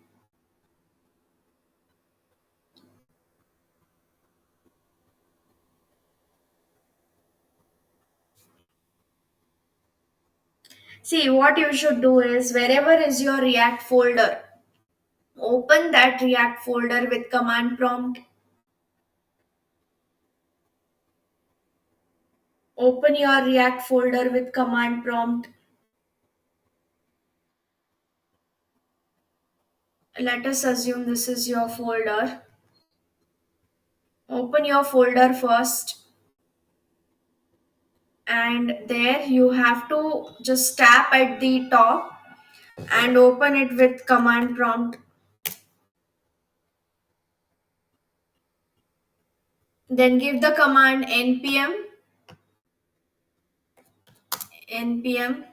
See, what you should do is wherever is your React folder, open that React folder with command prompt. Open your React folder with command prompt. Let us assume this is your folder. Open your folder first, and there you have to just tap at the top and open it with command prompt. Then give the command npm npm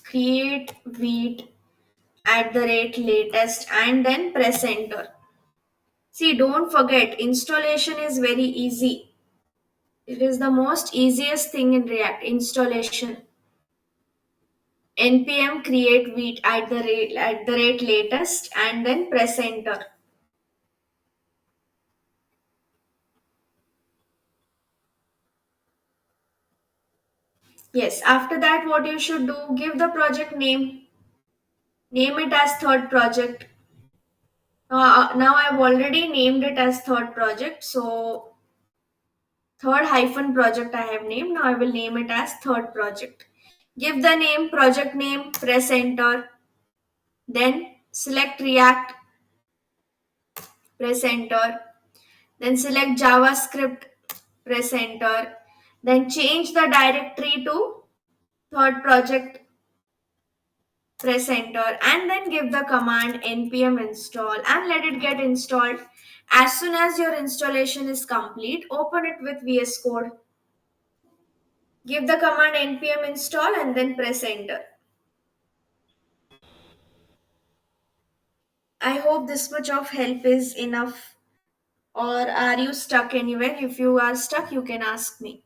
create wheat at the rate latest and then press enter. See, don't forget, installation is very easy. It is the most easiest thing in React, installation. Npm create wheat at the rate latest and then press enter. Yes, after that, what you should do, give the project name. Name it as third project. Now I've already named it as third project. So third hyphen project I have named. Now I will name it as third project. Give the name, project name, press enter. Then select React, press enter. Then select JavaScript, press enter. Then change the directory to third project, press enter, and then give the command npm install and let it get installed. As soon as your installation is complete, open it with VS Code. Give the command npm install and then press enter. I hope this much of help is enough. Or are you stuck anywhere? If you are stuck, you can ask me.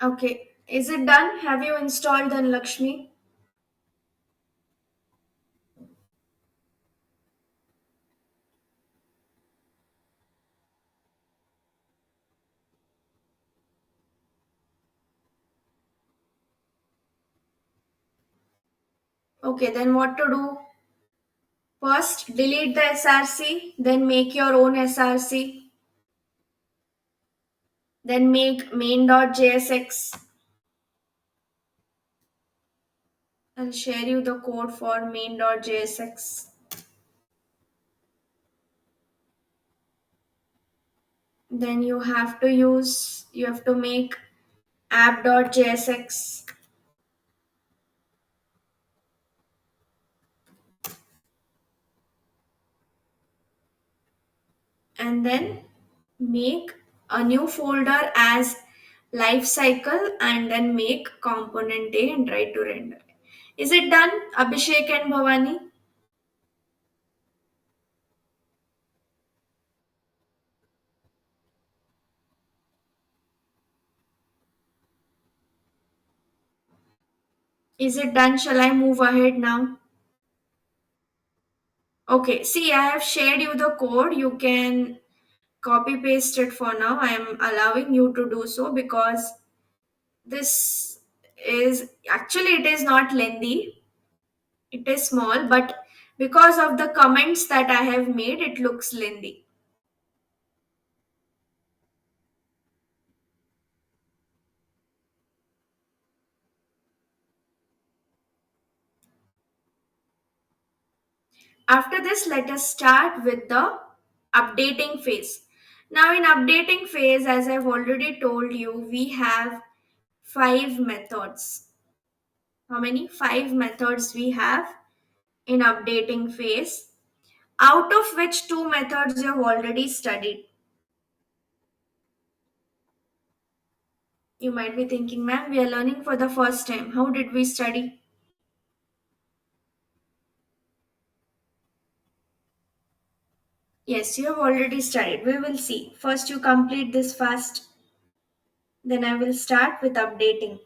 Okay. Is it done? Have you installed then, Lakshmi? Okay, then what to do? First, delete the SRC, then make your own SRC, then make main.jsx. I'll share you the code for main.jsx. Then you have to make app.jsx and then make a new folder as lifecycle and then make component A and try to render. Is it done, Abhishek and Bhavani? Is it done? Shall I move ahead now? Okay, see, I have shared you the code. You can copy paste it for now. I am allowing you to do so because this is actually it is not lengthy. It is small, but because of the comments that I have made, it looks lengthy. After this, let us start with the updating phase. Now, in updating phase, as I've already told you, we have five methods. How many? Five methods we have in updating phase, out of which two methods you have already studied. You might be thinking, ma'am, we are learning for the first time. How did we study? Yes, you have already studied. We will see. First, you complete this fast, then I will start with updating.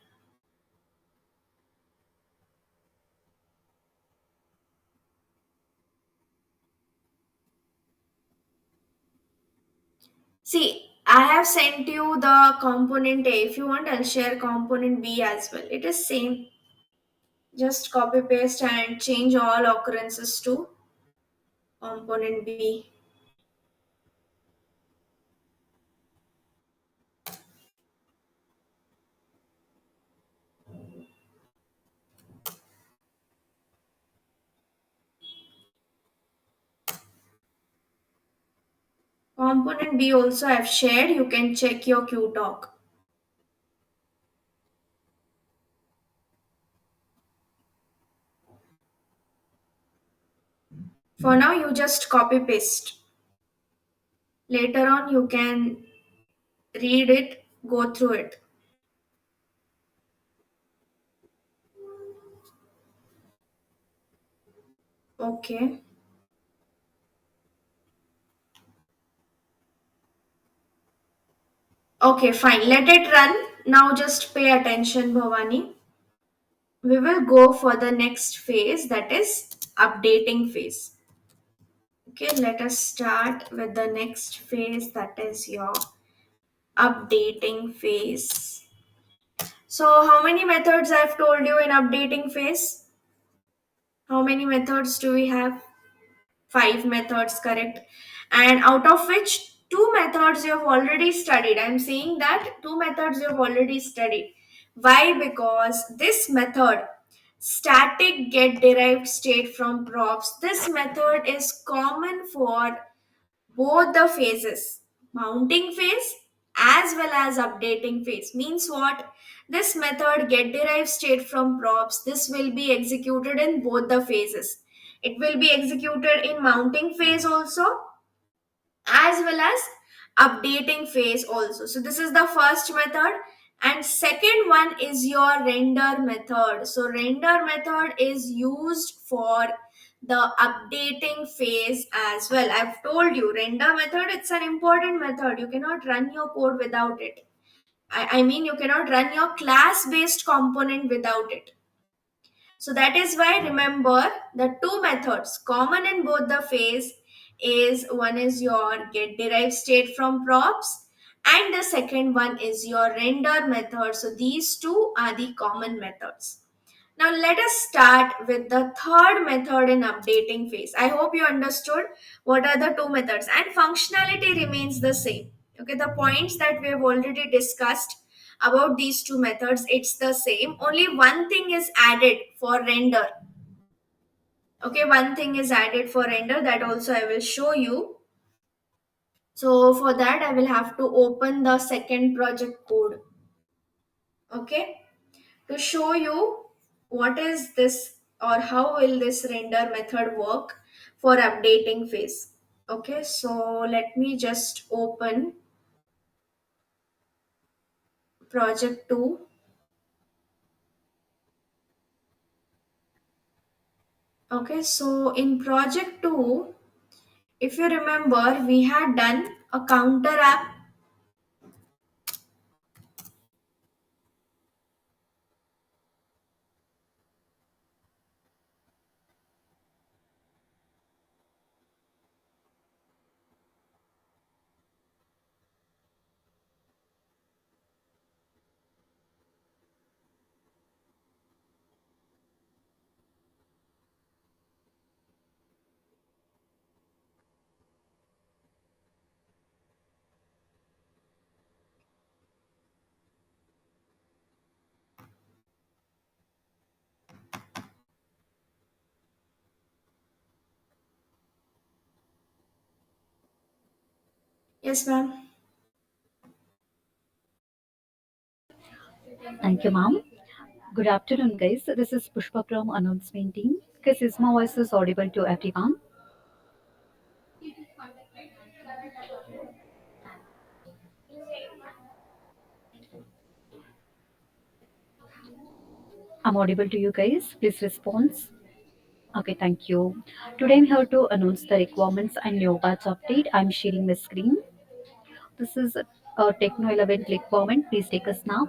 See, I have sent you the component A. If you want, I'll share component B as well. It is same. Just copy paste and change all occurrences to component B. Component B also I've shared. You can check your Q talk. For now, you just copy paste. Later on, you can read it, go through it. Okay. Okay, fine. Let it run. Now just pay attention, Bhavani. We will go for the next phase, that is updating phase. Okay, let us start with the next phase, that is your updating phase. So, how many methods I've told you in updating phase? How many methods do we have? Five methods, correct? And out of which two methods you have already studied. I'm saying that two methods you have already studied. Why? Because this method, static get derived state from props, this method is common for both the phases, mounting phase as well as updating phase. Means what? This method get derived state from props, this will be executed in both the phases. It will be executed in mounting phase also as well as updating phase also. So this is the first method, and second one is your render method. So render method is used for the updating phase as well. I've told you render method, it's an important method. You cannot run your code without it. I mean, you cannot run your class based component without it. So that is why remember the two methods common in both the phase is one is your get derived state from props and the second one is your render method. So these two are the common methods. Now let us start with the third method in updating phase. I hope you understood what are the two methods and functionality remains the same. Okay, the points that we have already discussed about these two methods, it's the same. Only one thing is added for render. Okay, one thing is added for render, that also I will show you. So for that, I will have to open the second project code. Okay, to show you what is this or how will this render method work for updating phase. Okay, so let me just open project 2. Okay, so in project 2, if you remember, we had done a counter app. Yes, ma'am. Thank you, ma'am. Good afternoon, guys. This is Pushpa from announcement team. Guys, is my voice is audible to everyone? I'm audible to you guys. Please respond. Okay, thank you. Today I'm here to announce the requirements and new batch update. I'm sharing the screen. This is a Techno 11 requirement. Please take a snap.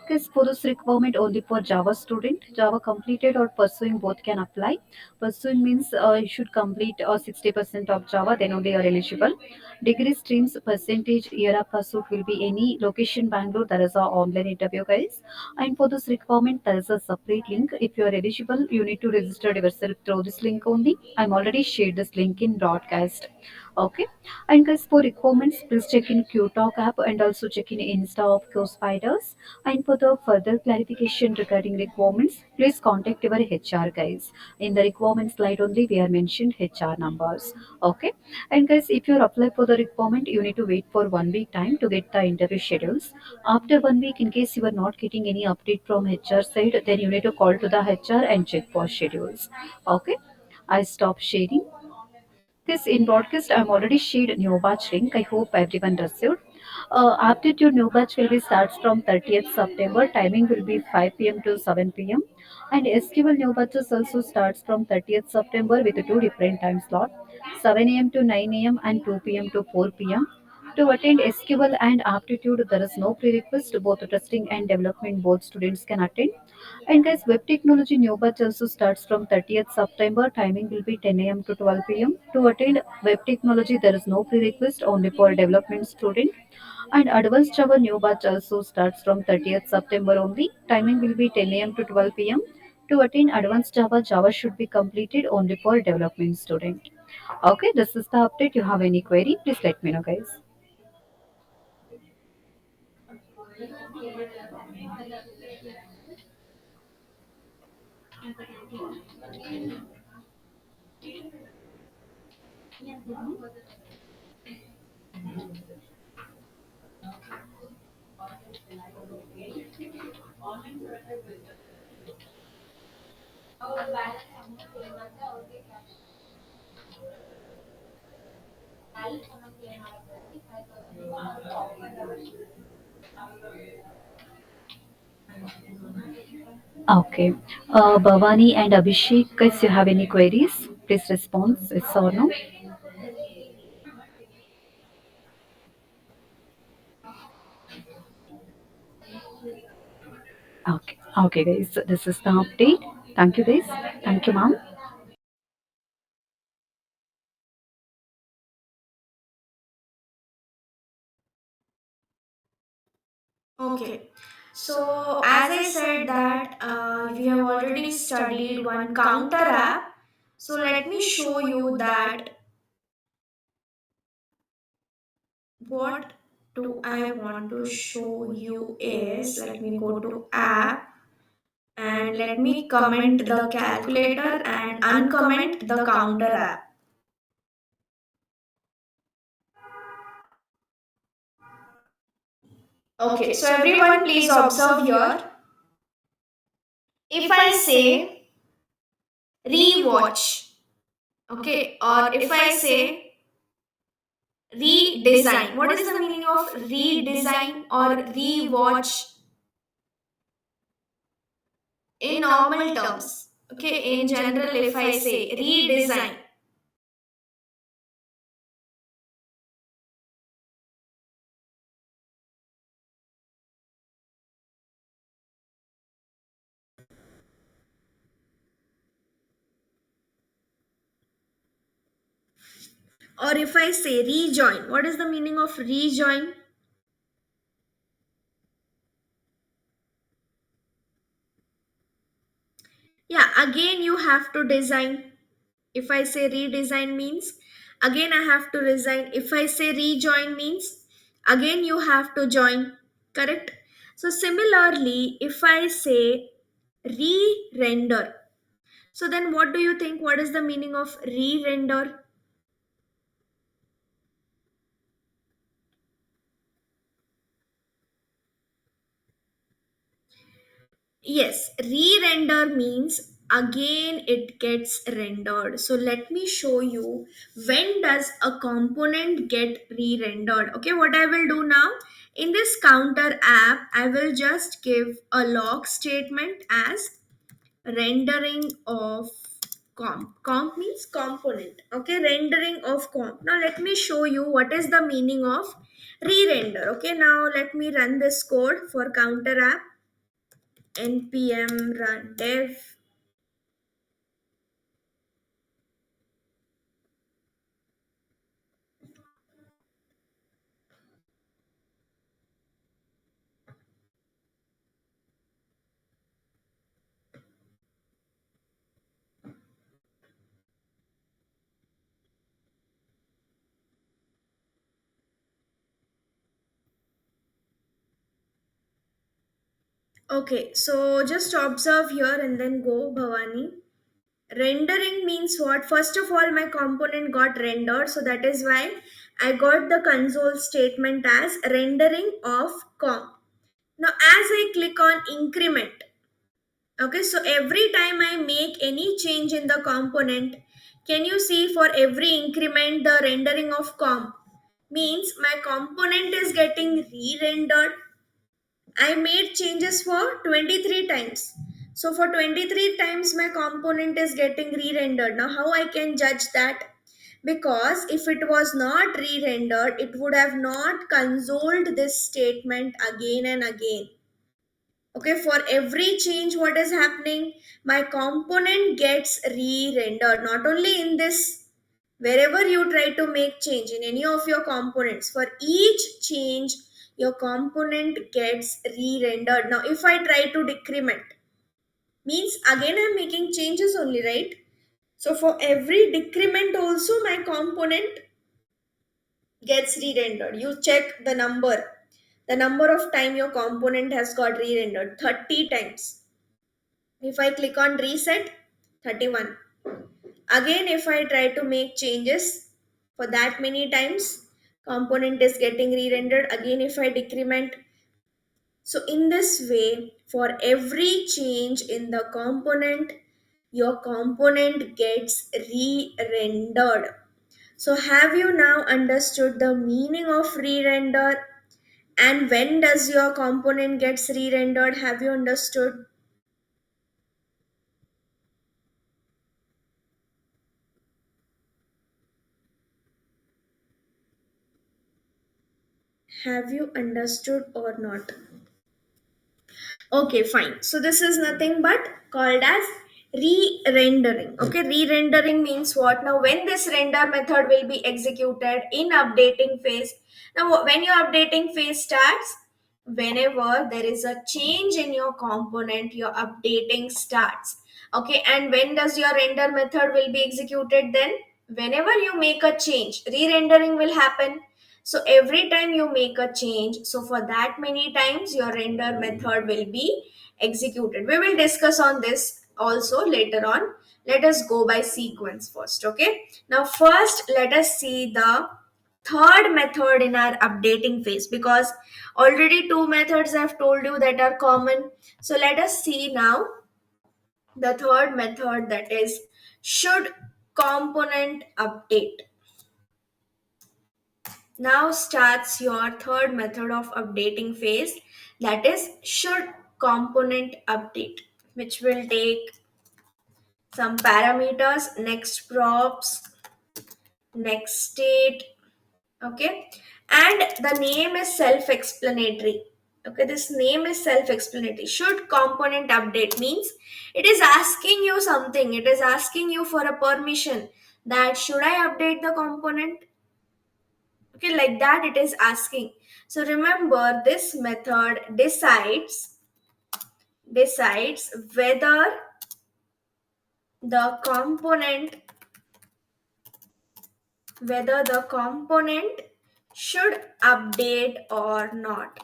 Because for this requirement only for Java student, Java completed or pursuing both can apply. Pursuing means you should complete 60% of Java, then only you are eligible. Degree streams percentage year of pursuit will be any location Bangalore. There is a online interview, guys. And for this requirement, there is a separate link. If you are eligible, you need to register yourself through this link only. I'm already shared this link in broadcast. Okay. And guys, for requirements, please check in QTalk app and also check in Insta of Q Spiders. And for the further clarification regarding requirements, please contact your HR guys. In the requirement slide only, we are mentioned HR numbers. Okay. And guys, if you apply for the requirement, you need to wait for 1 week time to get the interview schedules. After 1 week, in case you are not getting any update from HR side, then you need to call to the HR and check for schedules. Okay. I stop sharing. This in broadcast, I'm already shared new batch link. I hope everyone received. Aptitude new batch will be starts from 30th September. Timing will be 5 p.m. to 7 p.m. And SQL new batches also starts from 30th September with two different time slot, 7 a.m. to 9 a.m. and 2 p.m. to 4 p.m. To attend SQL and aptitude, there is no prerequisite. Both testing and development, both students can attend. And guys, web technology new batch also starts from 30th September. Timing will be 10 a.m. to 12 p.m. To attend web technology, there is no prerequisite, only for development student. And advanced Java new batch also starts from 30th September only. Timing will be 10 a.m. to 12 p.m. To attain advanced Java, Java should be completed only for development student. Okay, this is the update. You have any query? Please let me know, guys. Okay. Bhavani and Abhishek, guys, you have any queries? Please respond. Yes or no? Okay. Okay, guys. So this is the update. Thank you, guys. Thank you, ma'am. Okay. So, as I said that we have already studied one counter app. So, let me show you that what do I want to show you is, let me go to app and let me comment the calculator and uncomment the counter app. Okay, so everyone please observe here. If I say rewatch, okay, or if I say redesign, what is the meaning of redesign or rewatch in normal terms? Okay, in general, if I say redesign, or if I say rejoin, what is the meaning of rejoin? Yeah, again you have to design. If I say redesign means again I have to resign. If I say rejoin means again you have to join. Correct? So similarly, if I say re-render, so then what do you think? What is the meaning of re-render? Yes, re-render means again it gets rendered. So let me show you when does a component get re-rendered. Okay, what I will do now in this counter app, I will just give a log statement as rendering of Comp means component. Okay, rendering of comp. Now let me show you what is the meaning of re-render. Okay, now let me run this code for counter app. Npm run dev. Okay, so just observe here and then go, Bhavani. Rendering means what? First of all, my component got rendered, so that is why I got the console statement as rendering of comp. Now, as I click on increment, okay, so every time I make any change in the component, can you see for every increment the rendering of comp means my component is getting re-rendered. I made changes for 23 times. So for 23 times my component is getting re-rendered. Now how I can judge that? Because if it was not re-rendered, it would have not consoled this statement again and again. Okay, for every change what is happening, my component gets re-rendered. Not only in this, wherever you try to make change in any of your components, for each change your component gets re-rendered. Now if I try to decrement, means again I'm making changes only, right? So for every decrement also my component gets re-rendered. You check the number of time your component has got re-rendered, 30 times. If I click on reset, 31. Again, if I try to make changes for that many times, component is getting re-rendered. Again, if I decrement. So in this way, for every change in the component, your component gets re-rendered. So have you now understood the meaning of re-render? And when does your component gets re-rendered? Have you understood? Have you understood or not? Okay, fine. So this is nothing but called as re-rendering. Okay, re-rendering means what? Now, when this render method will be executed in updating phase. Now, when your updating phase starts, whenever there is a change in your component, your updating starts. Okay, and when does your render method will be executed then? Whenever you make a change, re-rendering will happen. So every time you make a change, so for that many times your render method will be executed. We will discuss on this also later on. Let us go by sequence first. Okay, now first let us see the third method in our updating phase, because already two methods I've told you that are common. So let us see now the third method, that is should component update. Now starts your third method of updating phase, that is should component update, which will take some parameters, next props, next state. Okay, and the name is self-explanatory. Okay, this name is self-explanatory. Should component update means it is asking you something, it is asking you for a permission that should I update the component. Okay, like that it is asking. So remember, this method decides the component whether the component should update or not.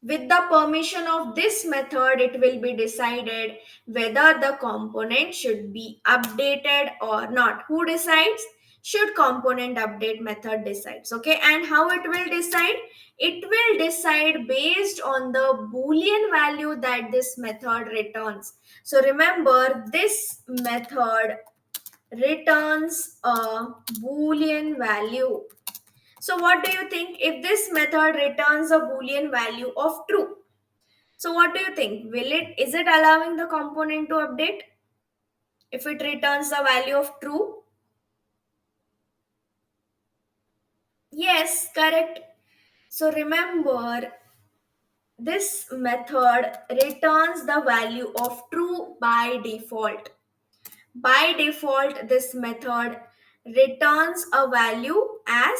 With the permission of this method, it will be decided whether the component should be updated or not. Who decides? Should component update method decides. Okay, and how it will decide? It will decide based on the boolean value that this method returns. So remember, this method returns a boolean value. So what do you think if this method returns a boolean value of true? So what do you think? Will it is it allowing the component to update? If it returns the value of true, yes, correct. So remember, this method returns the value of true by default. By default, this method returns a value as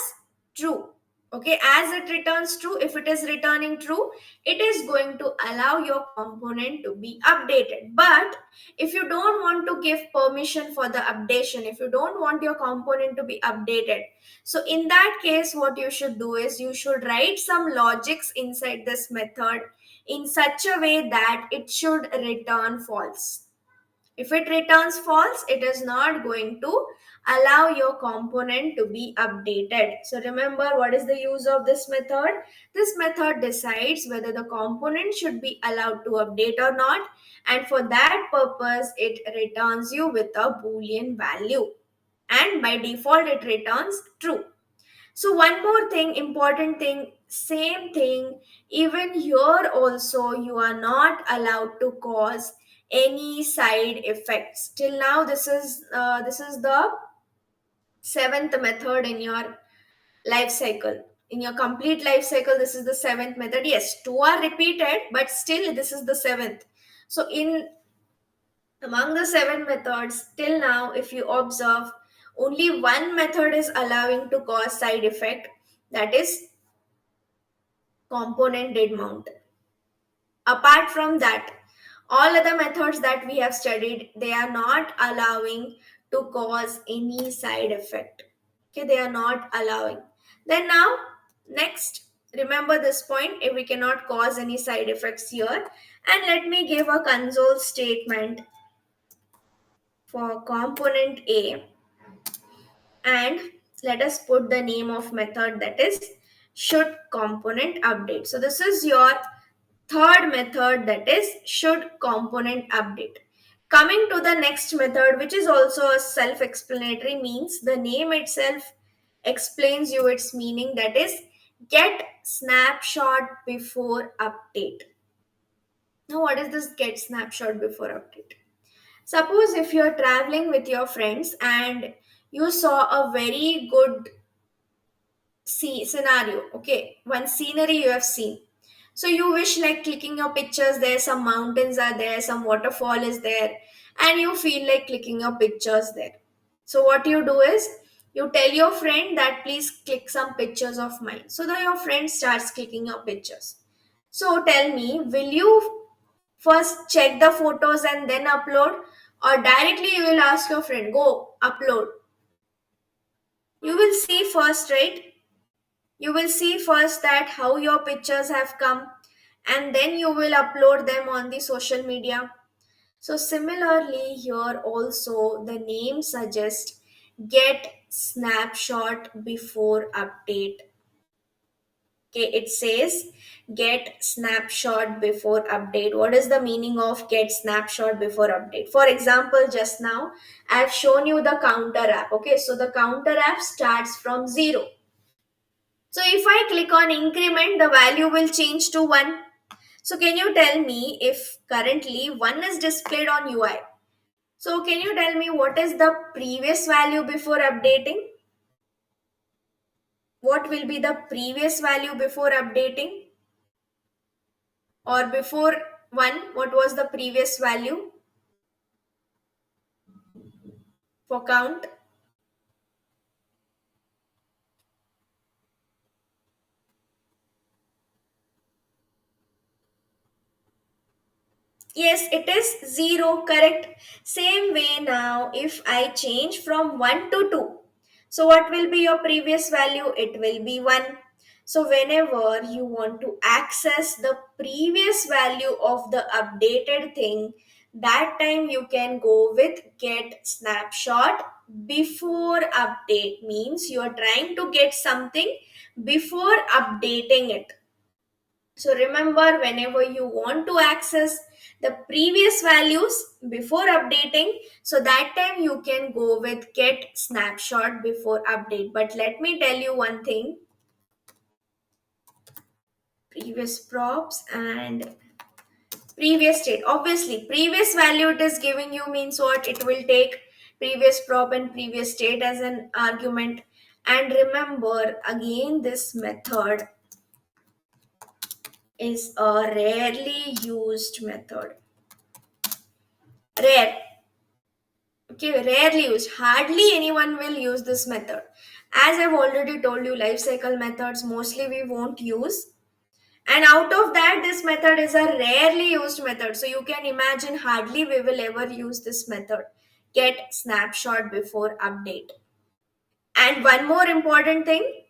true. Okay, as it returns true, if it is returning true, it is going to allow your component to be updated. But if you don't want to give permission for the updation, if you don't want your component to be updated, so in that case, what you should do is you should write some logics inside this method in such a way that it should return false. If it returns false, it is not going to allow your component to be updated. So remember, what is the use of this method? This method decides whether the component should be allowed to update or not. And for that purpose, it returns you with a Boolean value. And by default, it returns true. So one more thing, important thing, same thing, even here also you are not allowed to cause any side effects. Till now, this is the seventh method in your life cycle. In your complete life cycle, this is the seventh method. Yes, two are repeated, but still this is the seventh. So in among the seven methods, till now, if you observe, only one method is allowing to cause side effect, that is component did mount. Apart from that, all other methods that we have studied, they are not allowing to cause any side effect. Okay, they are not allowing. Then now, next, remember this point, if we cannot cause any side effects here, and let me give a console statement for component A, and let us put the name of method, that is should component update. So this is your third method, that is should component update. Coming to the next method, which is also a self explanatory, means the name itself explains you its meaning, that is get snapshot before update. Now what is this get snapshot before update? Suppose if you're traveling with your friends and you saw a very good see scenario, okay, one scenery you have seen, so you wish like clicking your pictures there, some mountains are there, some waterfall is there, and you feel like clicking your pictures there. So what you do is you tell your friend that please click some pictures of mine, so that your friend starts clicking your pictures. So tell me, will you first check the photos and then upload, or directly you will ask your friend go upload? You will see first, right? You will see first that how your pictures have come, and then you will upload them on the social media. So similarly here also the name suggests get snapshot before update. Okay, it says get snapshot before update. What is the meaning of get snapshot before update? For example, just now I've shown you the counter app. Okay, so the counter app starts from 0. So if I click on increment, the value will change to 1. So can you tell me if currently 1 is displayed on UI? So can you tell me what is the previous value before updating? What will be the previous value before updating? Or before 1, what was the previous value for count? Yes, it is 0, correct. Same way now, if I change from 1 to 2, so what will be your previous value? It will be 1. So whenever you want to access the previous value of the updated thing, that time you can go with get snapshot before update. Means you are trying to get something before updating it. So remember, whenever you want to access the previous values before updating, so that time you can go with get snapshot before update. But let me tell you one thing, previous props and Previous state, obviously previous value it is giving you means what, it will take previous prop and previous state as an argument. And remember again, this method is a rarely used method. Rare. Okay, rarely used, hardly anyone will use this method. As I've already told you, life cycle methods mostly we won't use. And out of that, this method is a rarely used method. So you can imagine hardly we will ever use this method. Get snapshot before update. And one more important thing,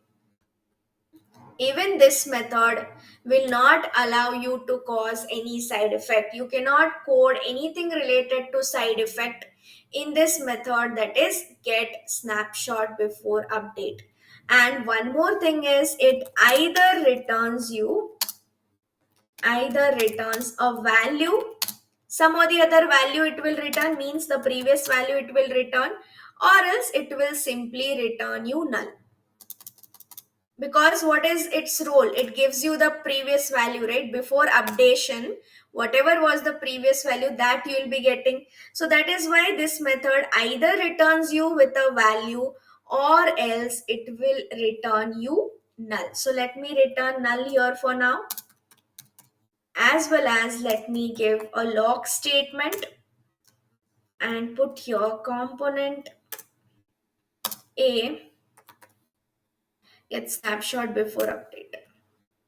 even this method will not allow you to cause any side effect. You cannot code anything related to side effect in this method, that is get snapshot before update. And one more thing is, it either returns a value, some or the other value it will return, means the previous value it will return, or else it will simply return you null. Because what is its role, it gives you the previous value, right? Before updation, whatever was the previous value that you will be getting. So that is why this method either returns you with a value, or else it will return you null. So let me return null here for now, as well as let me give a log statement and put your component A get snapshot before update.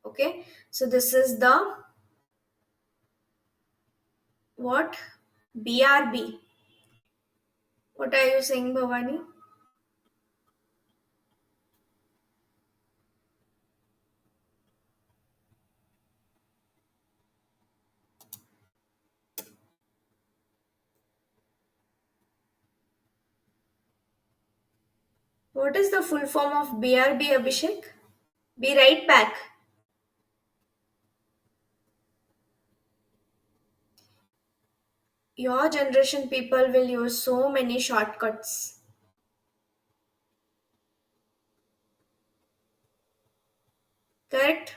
Okay, so this is the what, BRB. What are you saying, Bhavani? What is the full form of BRB, Abhishek? Be right back. Your generation people will use so many shortcuts. Correct?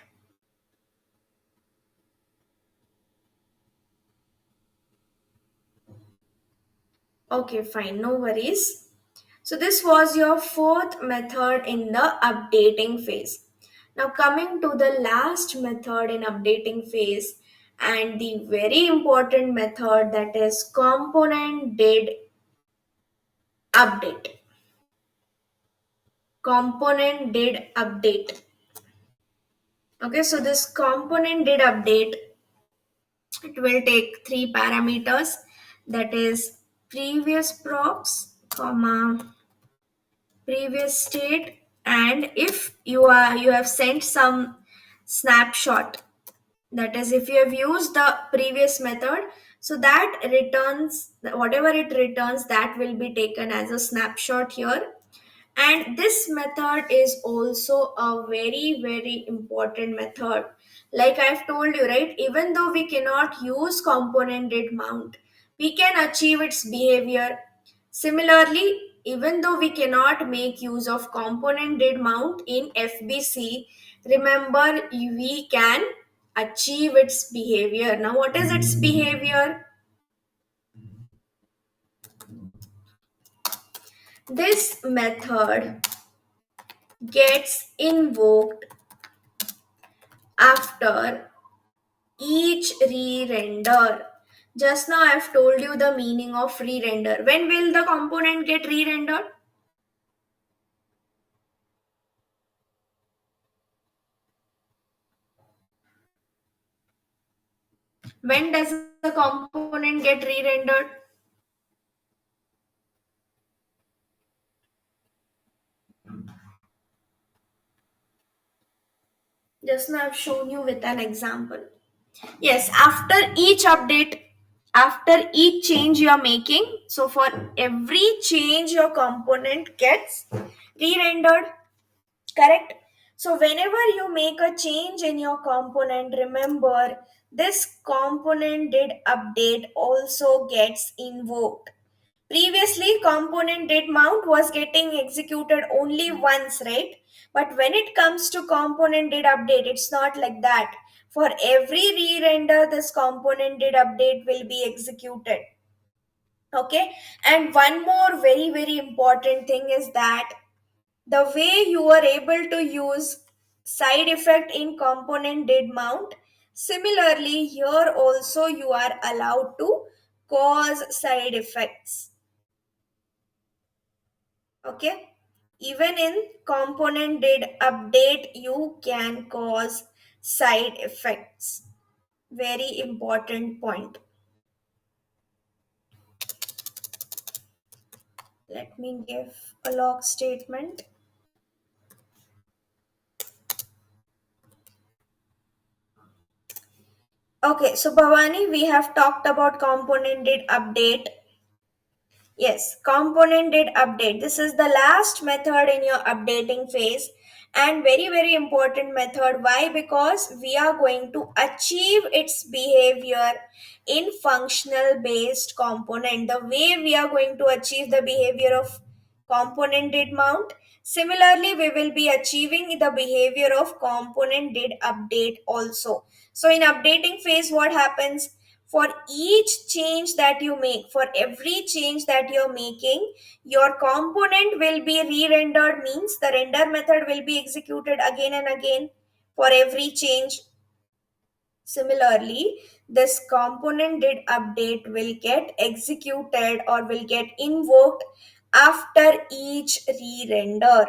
Okay, fine, no worries. So this was your fourth method in the updating phase. Now coming to the last method in updating phase, and the very important method, that is component did update. Component did update. Okay, so this component did update, it will take three parameters, that is previous props, comma previous state, and if you have sent some snapshot, that is if you have used the previous method, so that returns whatever it returns, that will be taken as a snapshot here. And this method is also a very, very important method. Like I've told you, right? Even though we cannot use component did mount, we can achieve its behavior. Similarly, even though we cannot make use of component did mount in FBC, remember we can achieve its behavior. Now, what is its behavior? This method gets invoked after each re-render. Just now I've told you the meaning of re-render. When will the component get re-rendered? When does the component get re-rendered? Just now I've shown you with an example. Yes, after each update, after each change you are making, so for every change your component gets re-rendered. Correct? So whenever you make a change in your component, remember this component did update also gets invoked. Previously, component did mount was getting executed only once, right? But when it comes to component did update, it's not like that. For every re-render, this component did update will be executed. Okay, and one more very very important thing is that the way you are able to use side effect in component did mount, similarly here also you are allowed to cause side effects. Okay, even in component did update you can cause side effects. Very important point. Let me give a log statement. Okay, so Bhavani, we have talked about component did update. Yes, component did update. This is the last method in your updating phase and very very important method. Why? Because we are going to achieve its behavior in functional based component. The way we are going to achieve the behavior of component did mount. Similarly, we will be achieving the behavior of component did update also. So in updating phase, what happens? For each change that you make, for every change that you're making, your component will be re-rendered, means the render method will be executed again and again for every change. Similarly, this component did update will get executed or will get invoked after each re-render.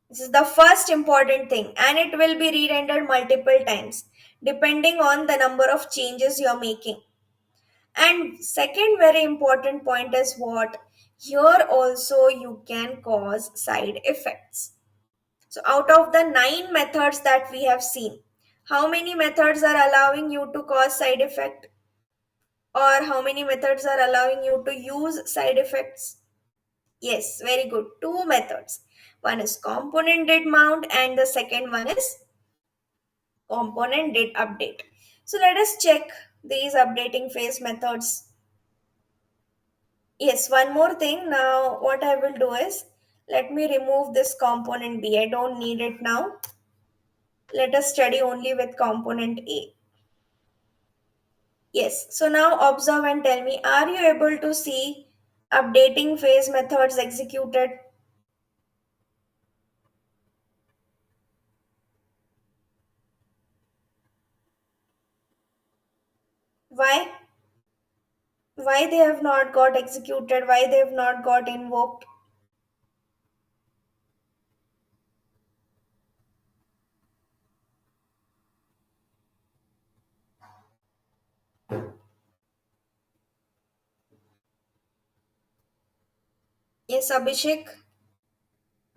This is the first important thing, and it will be re-rendered multiple times depending on the number of changes you're making. And second very important point is what? Here also you can cause side effects. So out of the 9 methods that we have seen, how many methods are allowing you to cause side effect? Or how many methods are allowing you to use side effects? Yes, very good. Two methods. One is component did mount and the second one is component did update. So let us check these updating phase methods. Yes, one more thing. Now, what I will do is let me remove this component B. I don't need it now. Let us study only with component A. Yes, so now observe and tell me, are you able to see updating phase methods executed? Why? Why they have not got executed? Why they have not got invoked? Yes, Abhishek.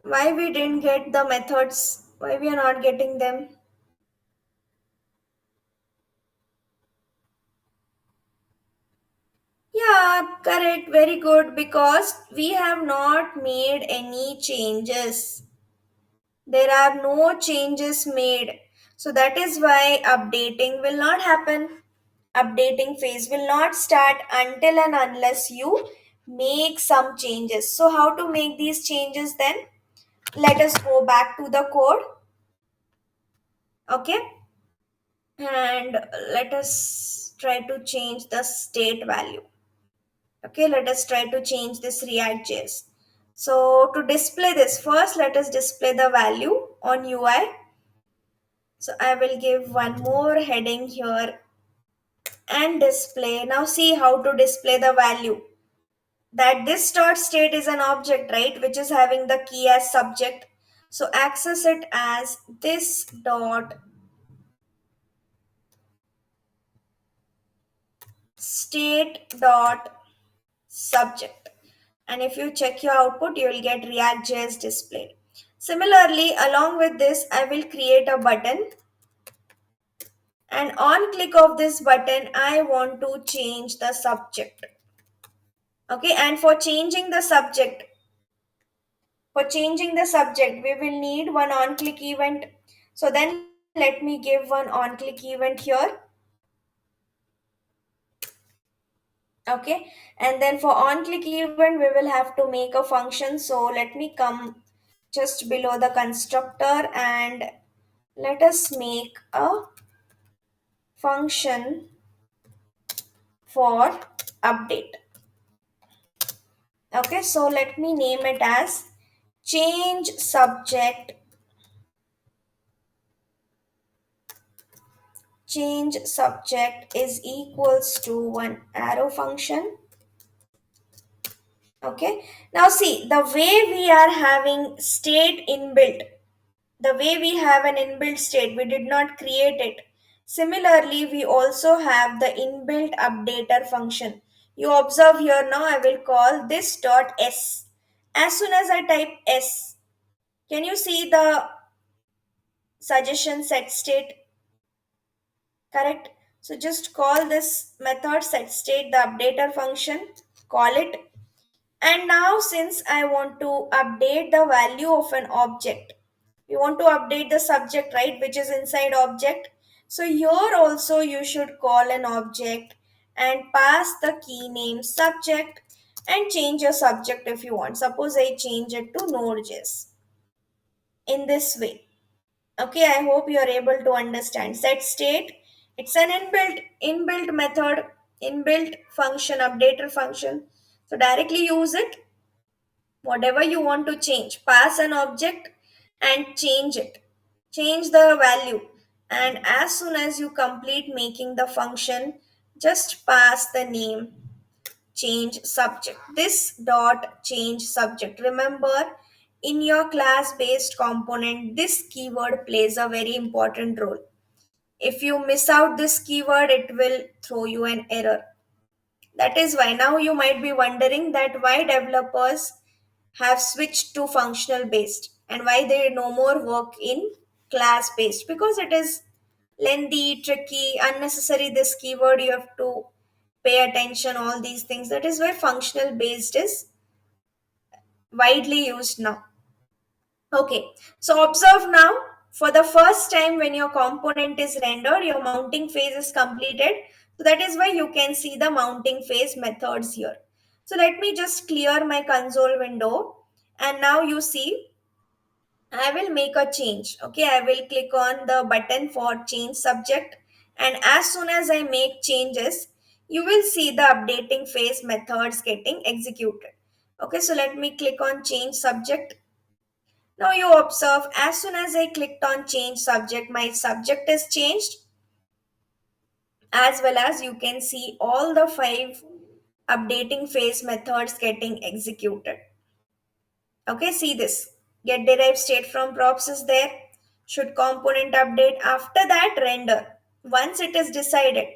Why we didn't get the methods? Why we are not getting them? Yeah, correct. Very good. Because we have not made any changes. There are no changes made. So that is why updating will not happen. Updating phase will not start until and unless you make some changes. So, how to make these changes then? Let us go back to the code. Okay. And let us try to change the state value. Okay, let us try to change this React.js. So to display this, first let us display the value on UI. So I will give one more heading here and display. Now see how to display the value. That this dot state is an object, right, which is having the key as subject. So access it as this dot state dot subject. And if you check your output, you will get React.js displayed. Similarly, along with this, I will create a button. And on click of this button, I want to change the subject. Okay, and for changing the subject, we will need one on click event. So then let me give one on click event here. Okay, and then for on click event, we will have to make a function. So let me come just below the constructor, and let us make a function for update. Okay, so let me name it as change subject. Change subject is equals to one arrow function. Okay, now see the way we are having state inbuilt, the way we have an inbuilt state, we did not create it. Similarly, we also have the inbuilt updater function. You observe here, now I will call this dot s. As soon as I type s, can you see the suggestion set state? Correct. So just call this method set state the updater function, call it. And now since I want to update the value of an object, we want to update the subject, right, which is inside object. So here also you should call an object and pass the key name subject and change your subject if you want. Suppose I change it to Node.js in this way. Okay, I hope you are able to understand. Set state, it's an inbuilt method, inbuilt function, updater function. So directly use it. Whatever you want to change, pass an object and change it. Change the value. And as soon as you complete making the function, just pass the name change subject. This dot change subject. Remember, in your class based component, this keyword plays a very important role. If you miss out this keyword, it will throw you an error. That is why now you might be wondering that why developers have switched to functional based and why they no more work in class based, because it is lengthy, tricky, unnecessary. This keyword you have to pay attention, all these things. That is why functional based is widely used now. Okay, so observe now, for the first time when your component is rendered, your mounting phase is completed. So that is why you can see the mounting phase methods here. So let me just clear my console window, and now you see I will make a change. Okay, I will click on the button for change subject, and as soon as I make changes, you will see the updating phase methods getting executed. Okay, so let me click on change subject. Now you observe, as soon as I clicked on change subject, my subject is changed, as well as you can see all the five updating phase methods getting executed. Okay, see this. Get derived state from props is there. Should component update. After that, render. Once it is decided,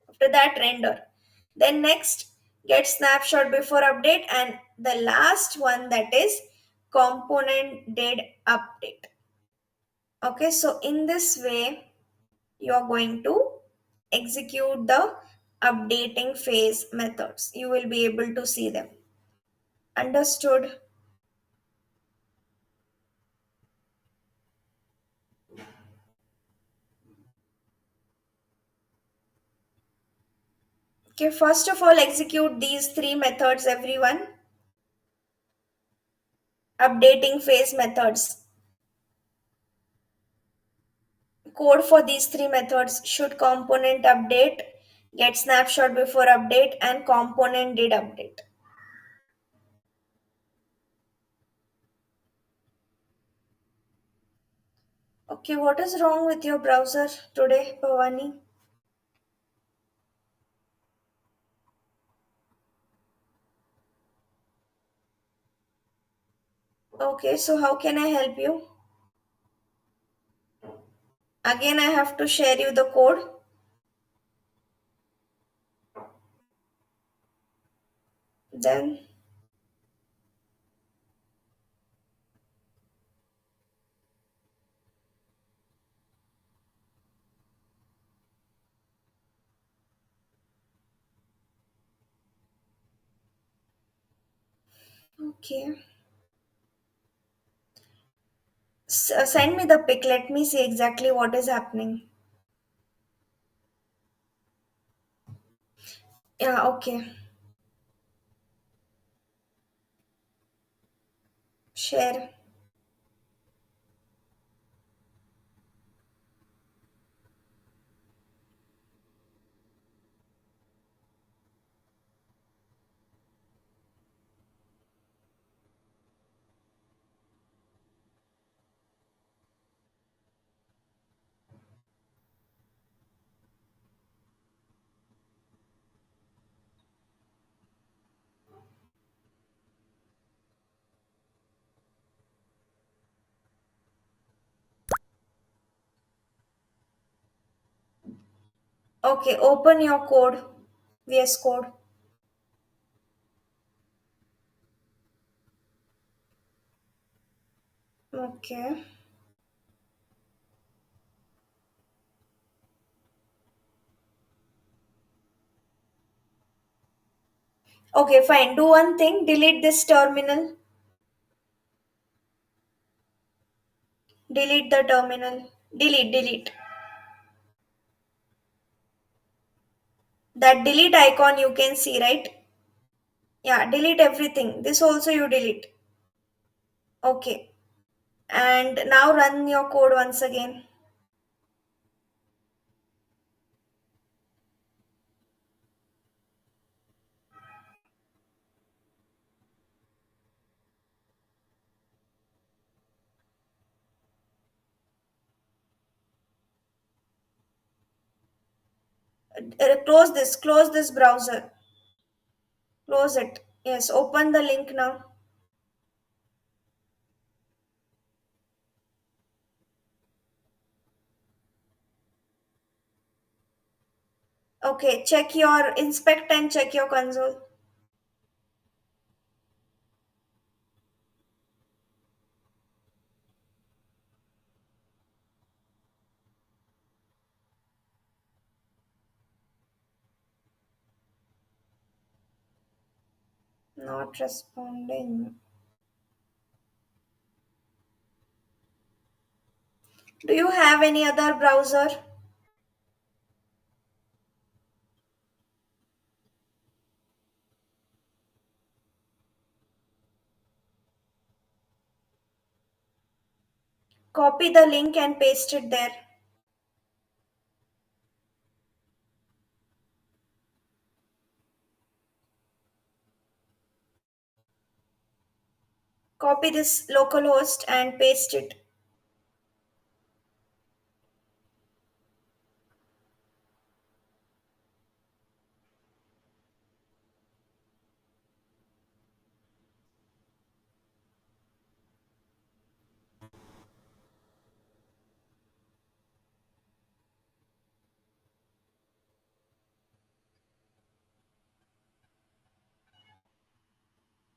after that, render. Then next, get snapshot before update. And the last one, that is component did update. Okay, so in this way, you are going to execute the updating phase methods. You will be able to see them. Understood? Okay, first of all, execute these three methods, everyone. Updating phase methods. Code for these three methods: should component update, get snapshot before update, and component did update. Okay, what is wrong with your browser today, Bhavani? Okay, so how can I help you? Again, I have to share you the code. Then, okay. Send me the pic. Let me see exactly what is happening. Yeah, okay. Share. Okay, open your code. VS Code. Okay. Okay, fine. Do one thing. Delete this terminal. Delete the terminal. Delete. That delete icon you can see, right? Yeah, delete everything. This also you delete. Okay. And now run your code once again. Close this browser. Close it. Yes, open the link now. Okay, inspect and check your console. Not responding. Do you have any other browser? Copy the link and paste it there. Copy this localhost and paste it.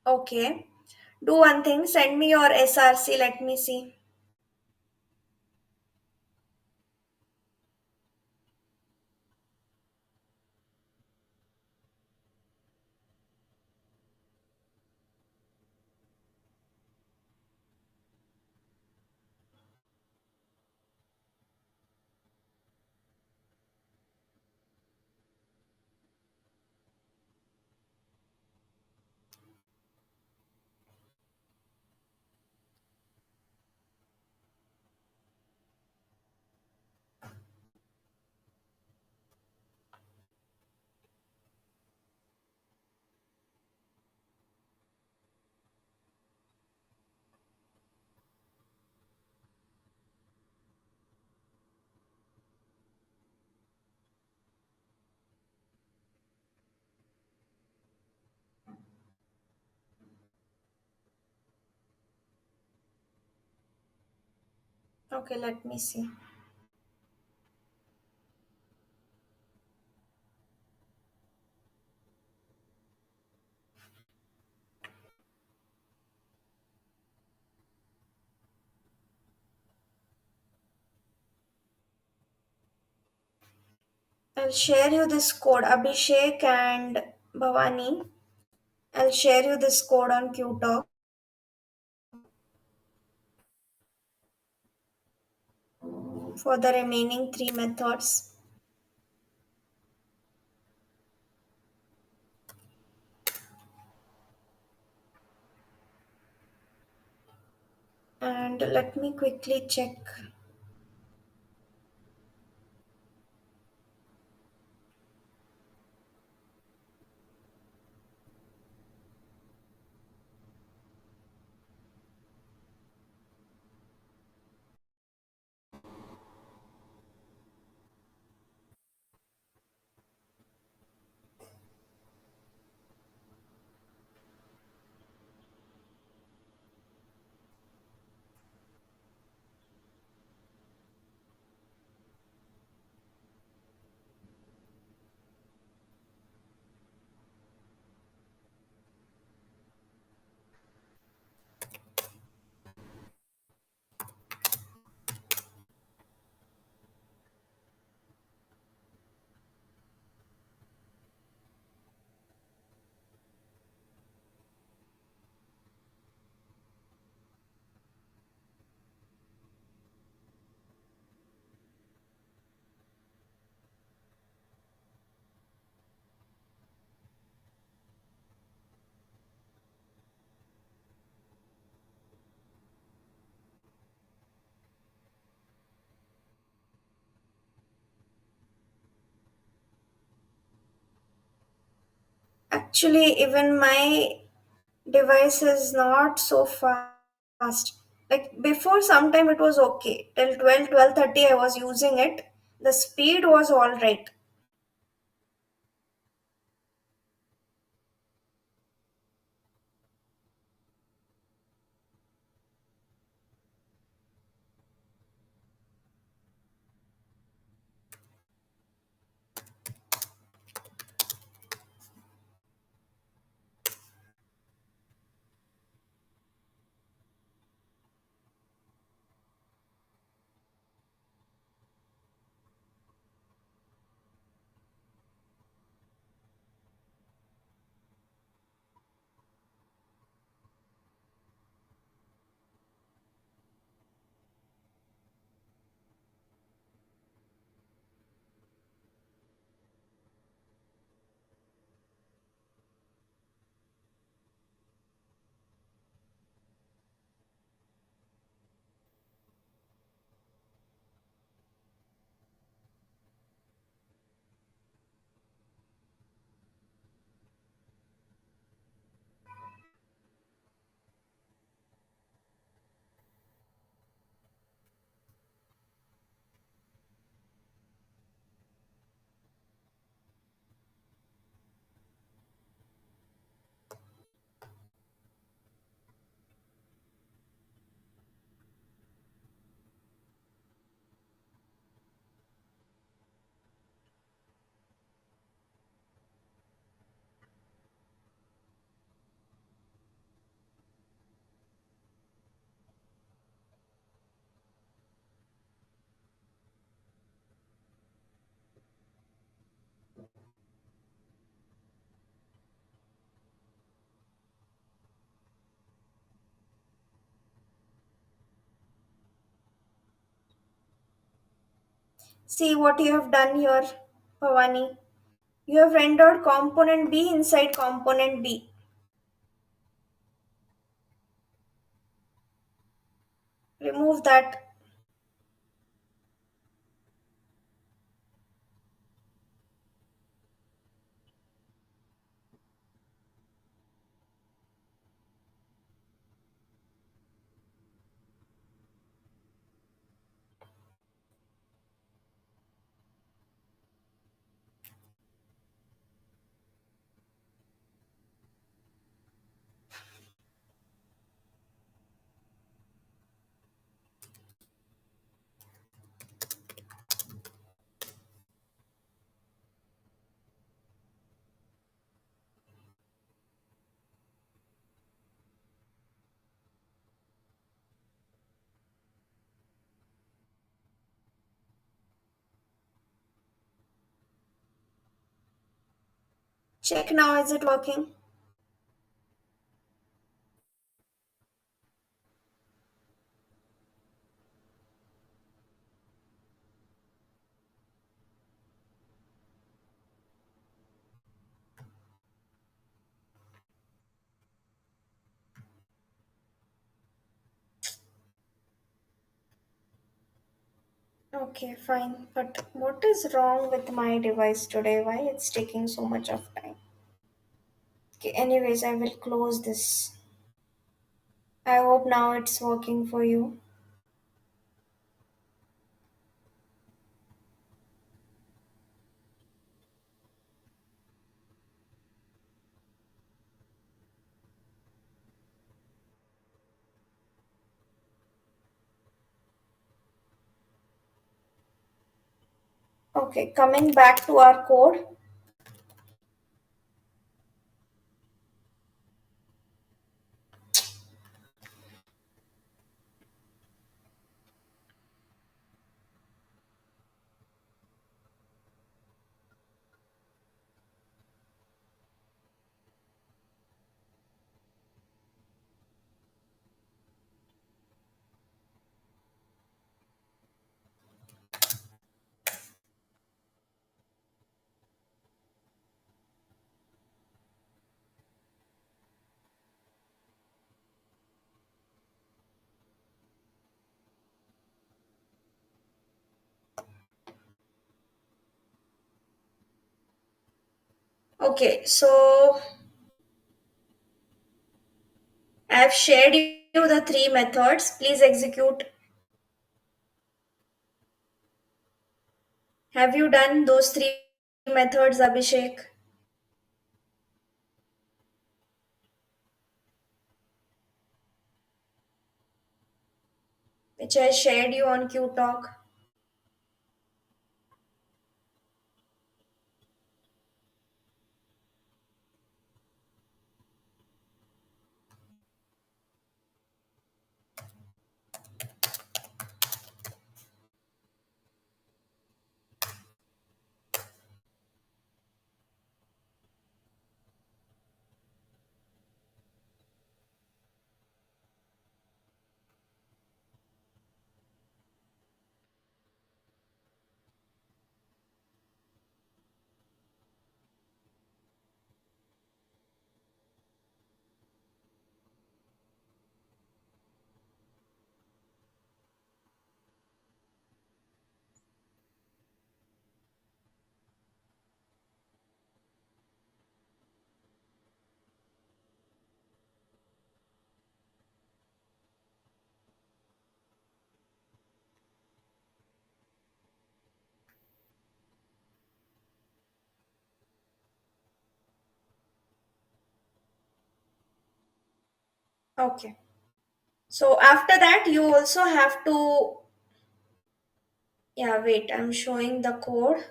Okay. Do one thing, send me your SRC, let me see. Okay, let me see. I'll share you this code, Abhishek and Bhavani. I'll share you this code on QTalk for the remaining three methods. Let me quickly check. Actually, even my device is not so fast. Like before, sometime it was okay. Till 12:30 I was using it. The speed was all right. See what you have done here, Pavani. You have rendered component B inside component B. Remove that. Check now, is it working? Okay, fine. But what is wrong with my device today? Why it's taking so much of time? Okay, anyways, I will close this. I hope now it's working for you. Okay, coming back to our code. Okay, so I've shared you the three methods. Please execute. Have you done those three methods, Abhishek, which I shared you on Q Talk? Okay. So after that, you also have to, yeah, wait, I'm showing the code.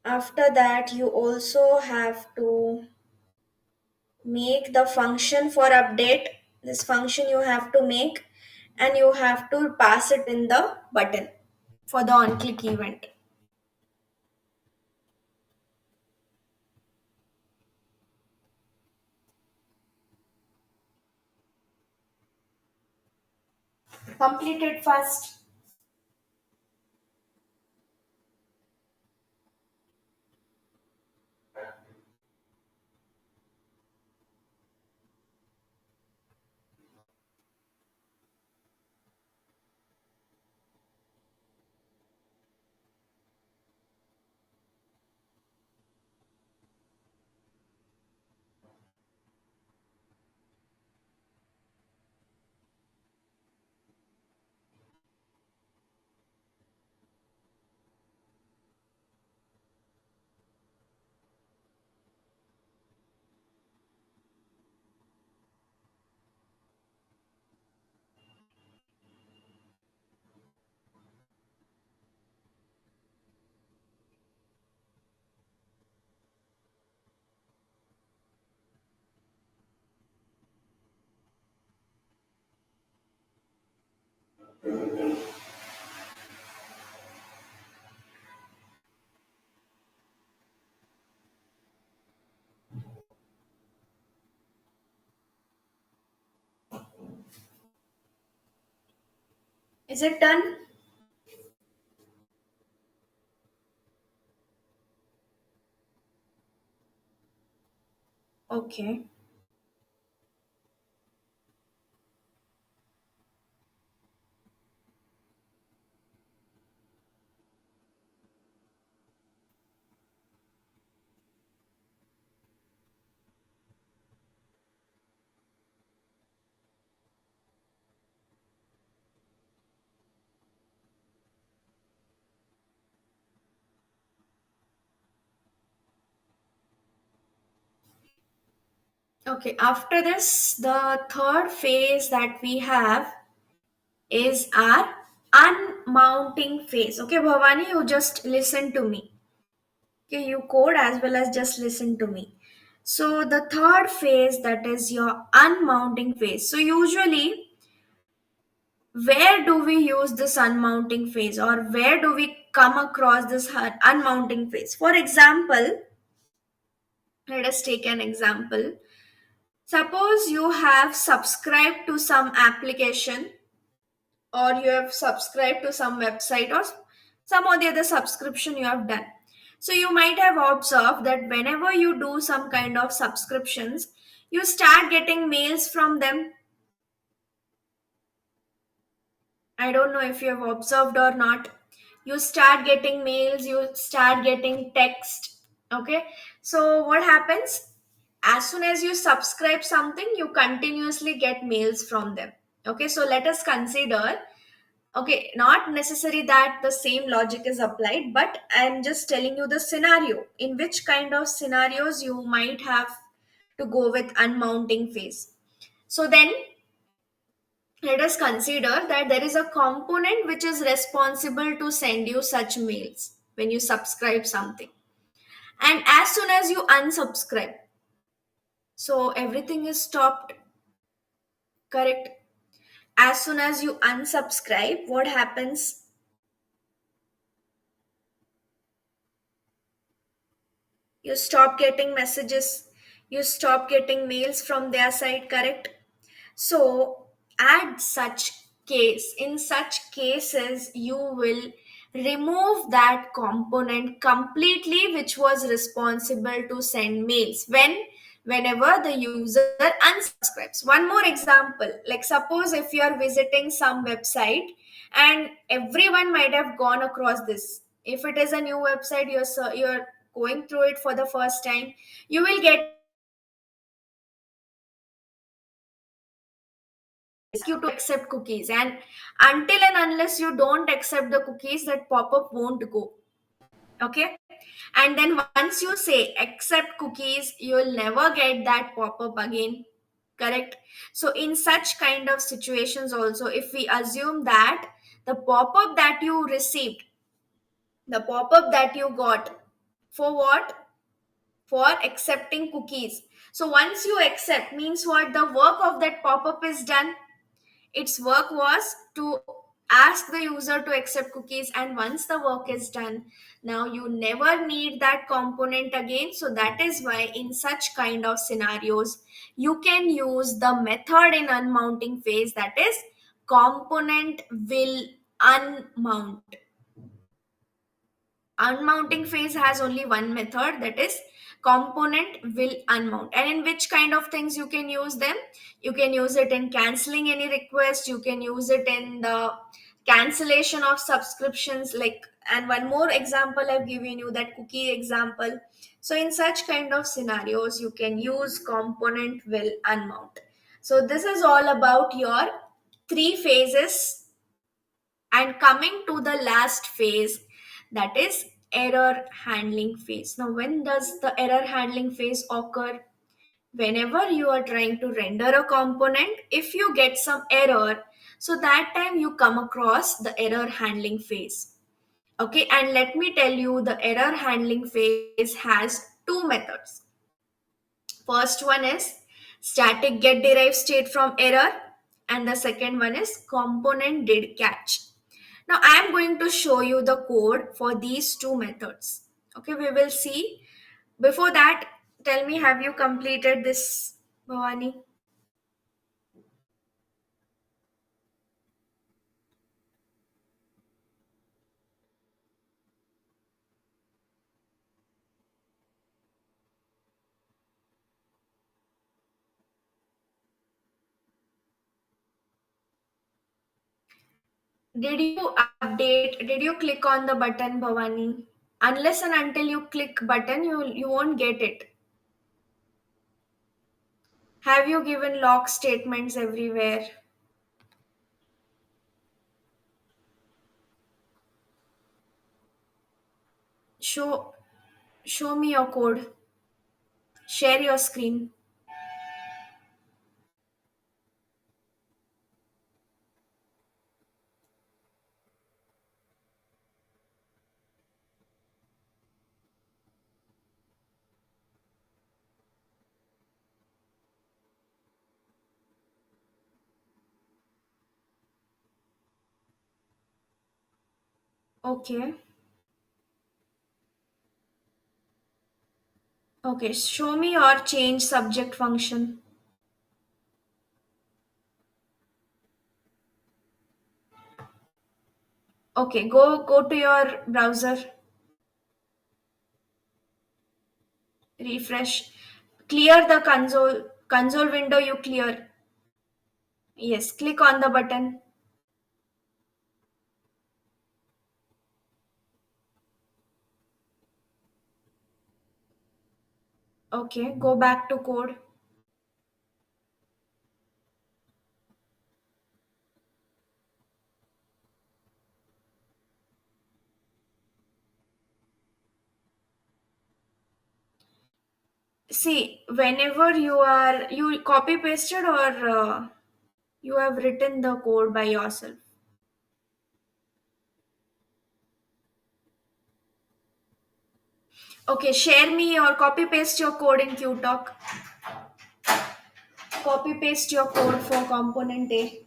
After that, you also have to make the function for update. This function you have to make, and you have to pass it in the button for the on click event. Complete it first. Is it done? Okay. Okay, after this, the third phase that we have is our unmounting phase. Okay, Bhavani, you just listen to me. Okay, you code as well as just listen to me. So the third phase, that is your unmounting phase. So usually, where do we use this unmounting phase, or where do we come across this unmounting phase? For example, let us take an example. Suppose you have subscribed to some application, or you have subscribed to some website, or some or the other subscription you have done. So you might have observed that whenever you do some kind of subscriptions, you start getting mails from them. I don't know if you have observed or not. You start getting mails, you start getting text. Okay. So what happens? As soon as you subscribe something, you continuously get mails from them. Okay. So let us consider, okay, not necessary that the same logic is applied, but I'm just telling you the scenario in which kind of scenarios you might have to go with unmounting phase. So then let us consider that there is a component which is responsible to send you such mails when you subscribe something. And as soon as you unsubscribe, so everything is stopped, correct? As soon as you unsubscribe, what happens? You stop getting messages, you stop getting mails from their side, correct? So, at such case, in such cases, you will remove that component completely, which was responsible to send mails whenever the user unsubscribes. One more example, like suppose if you are visiting some website, and everyone might have gone across this. If it is a new website, you're going through it for the first time, you will get you to accept cookies, and until and unless you don't accept the cookies, that pop-up won't go. Okay, and then once you say accept cookies, you will never get that pop-up again, correct? So in such kind of situations also, if we assume that the pop-up that you received, the pop-up that you got, for what? For accepting cookies. So once you accept, means what? The work of that pop-up is done. Its work was to ask the user to accept cookies, and once the work is done, now you never need that component again. So that is why in such kind of scenarios, you can use the method in unmounting phase, that is component will unmount. Unmounting phase has only one method, that is component will unmount. And in which kind of things you can use them? You can use it in canceling any request, you can use it in the cancellation of subscriptions, like, and one more example I've given you, that cookie example. So in such kind of scenarios, you can use component will unmount. So this is all about your three phases. And coming to the last phase, that is error handling phase. Now, when does the error handling phase occur? Whenever you are trying to render a component, if you get some error, so that time you come across the error handling phase. Okay, and let me tell you, the error handling phase has two methods. First one is static get derived state from error, and the second one is component did catch. Now I am going to show you the code for these two methods. Okay, we will see. Before that, tell me, have you completed this, Bhavani? Did you update? Did you click on the button, Bhavani? Unless and until you click button, you won't get it. Have you given lock statements everywhere? Show show me your code. Share your screen. Okay. Okay, show me your change subject function. Okay, go to your browser, refresh, clear the console window you clear. Yes, click on the button. Okay, go back to code. See, whenever you copy pasted or you have written the code by yourself. Okay, share me or copy paste your code in QTalk. Copy paste your code for component A.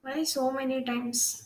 Why so many times?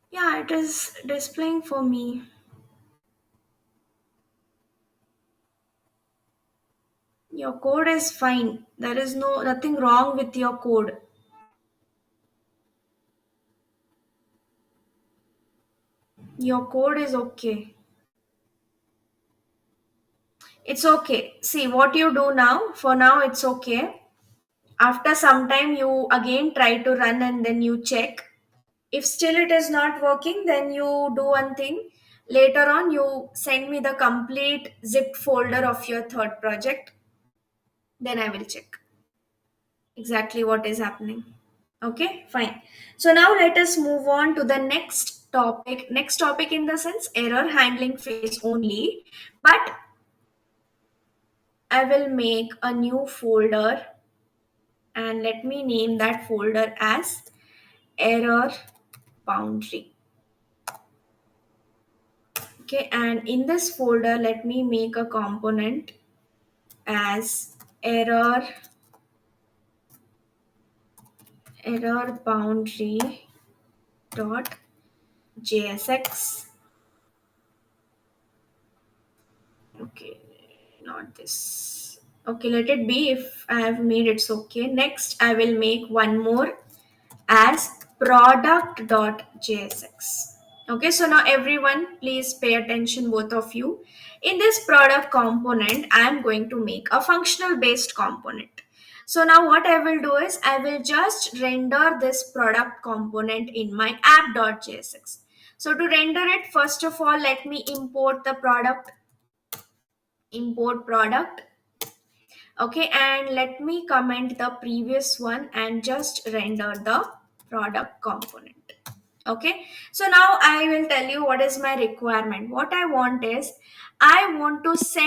Yeah, it is displaying for me. Your code is fine. There is nothing wrong with your code. Your code is okay. It's okay. See what you do now. For now, it's okay. After some time, you again try to run and then you check. If still it is not working, then you do one thing. Later on, you send me the complete zipped folder of your third project. Then I will check exactly what is happening. Okay, fine. So now let us move on to the next topic. Next topic in the sense error handling phase only. But I will make a new folder and let me name that folder as error boundary. Okay, and in this folder, let me make a component as error boundary dot jsx. Okay, not this. Okay, let it be. If I have made it's okay. Next, I will make one more as product.jsx. Okay, so now everyone, please pay attention, both of you. In this product component, I am going to make a functional based component. So now what I will do is I will just render this product component in my app.jsx. So to render it, first of all, let me import the product, import product. Okay, and let me comment the previous one and just render the product component. Okay, so now I will tell you what is my requirement. What I want is I want to send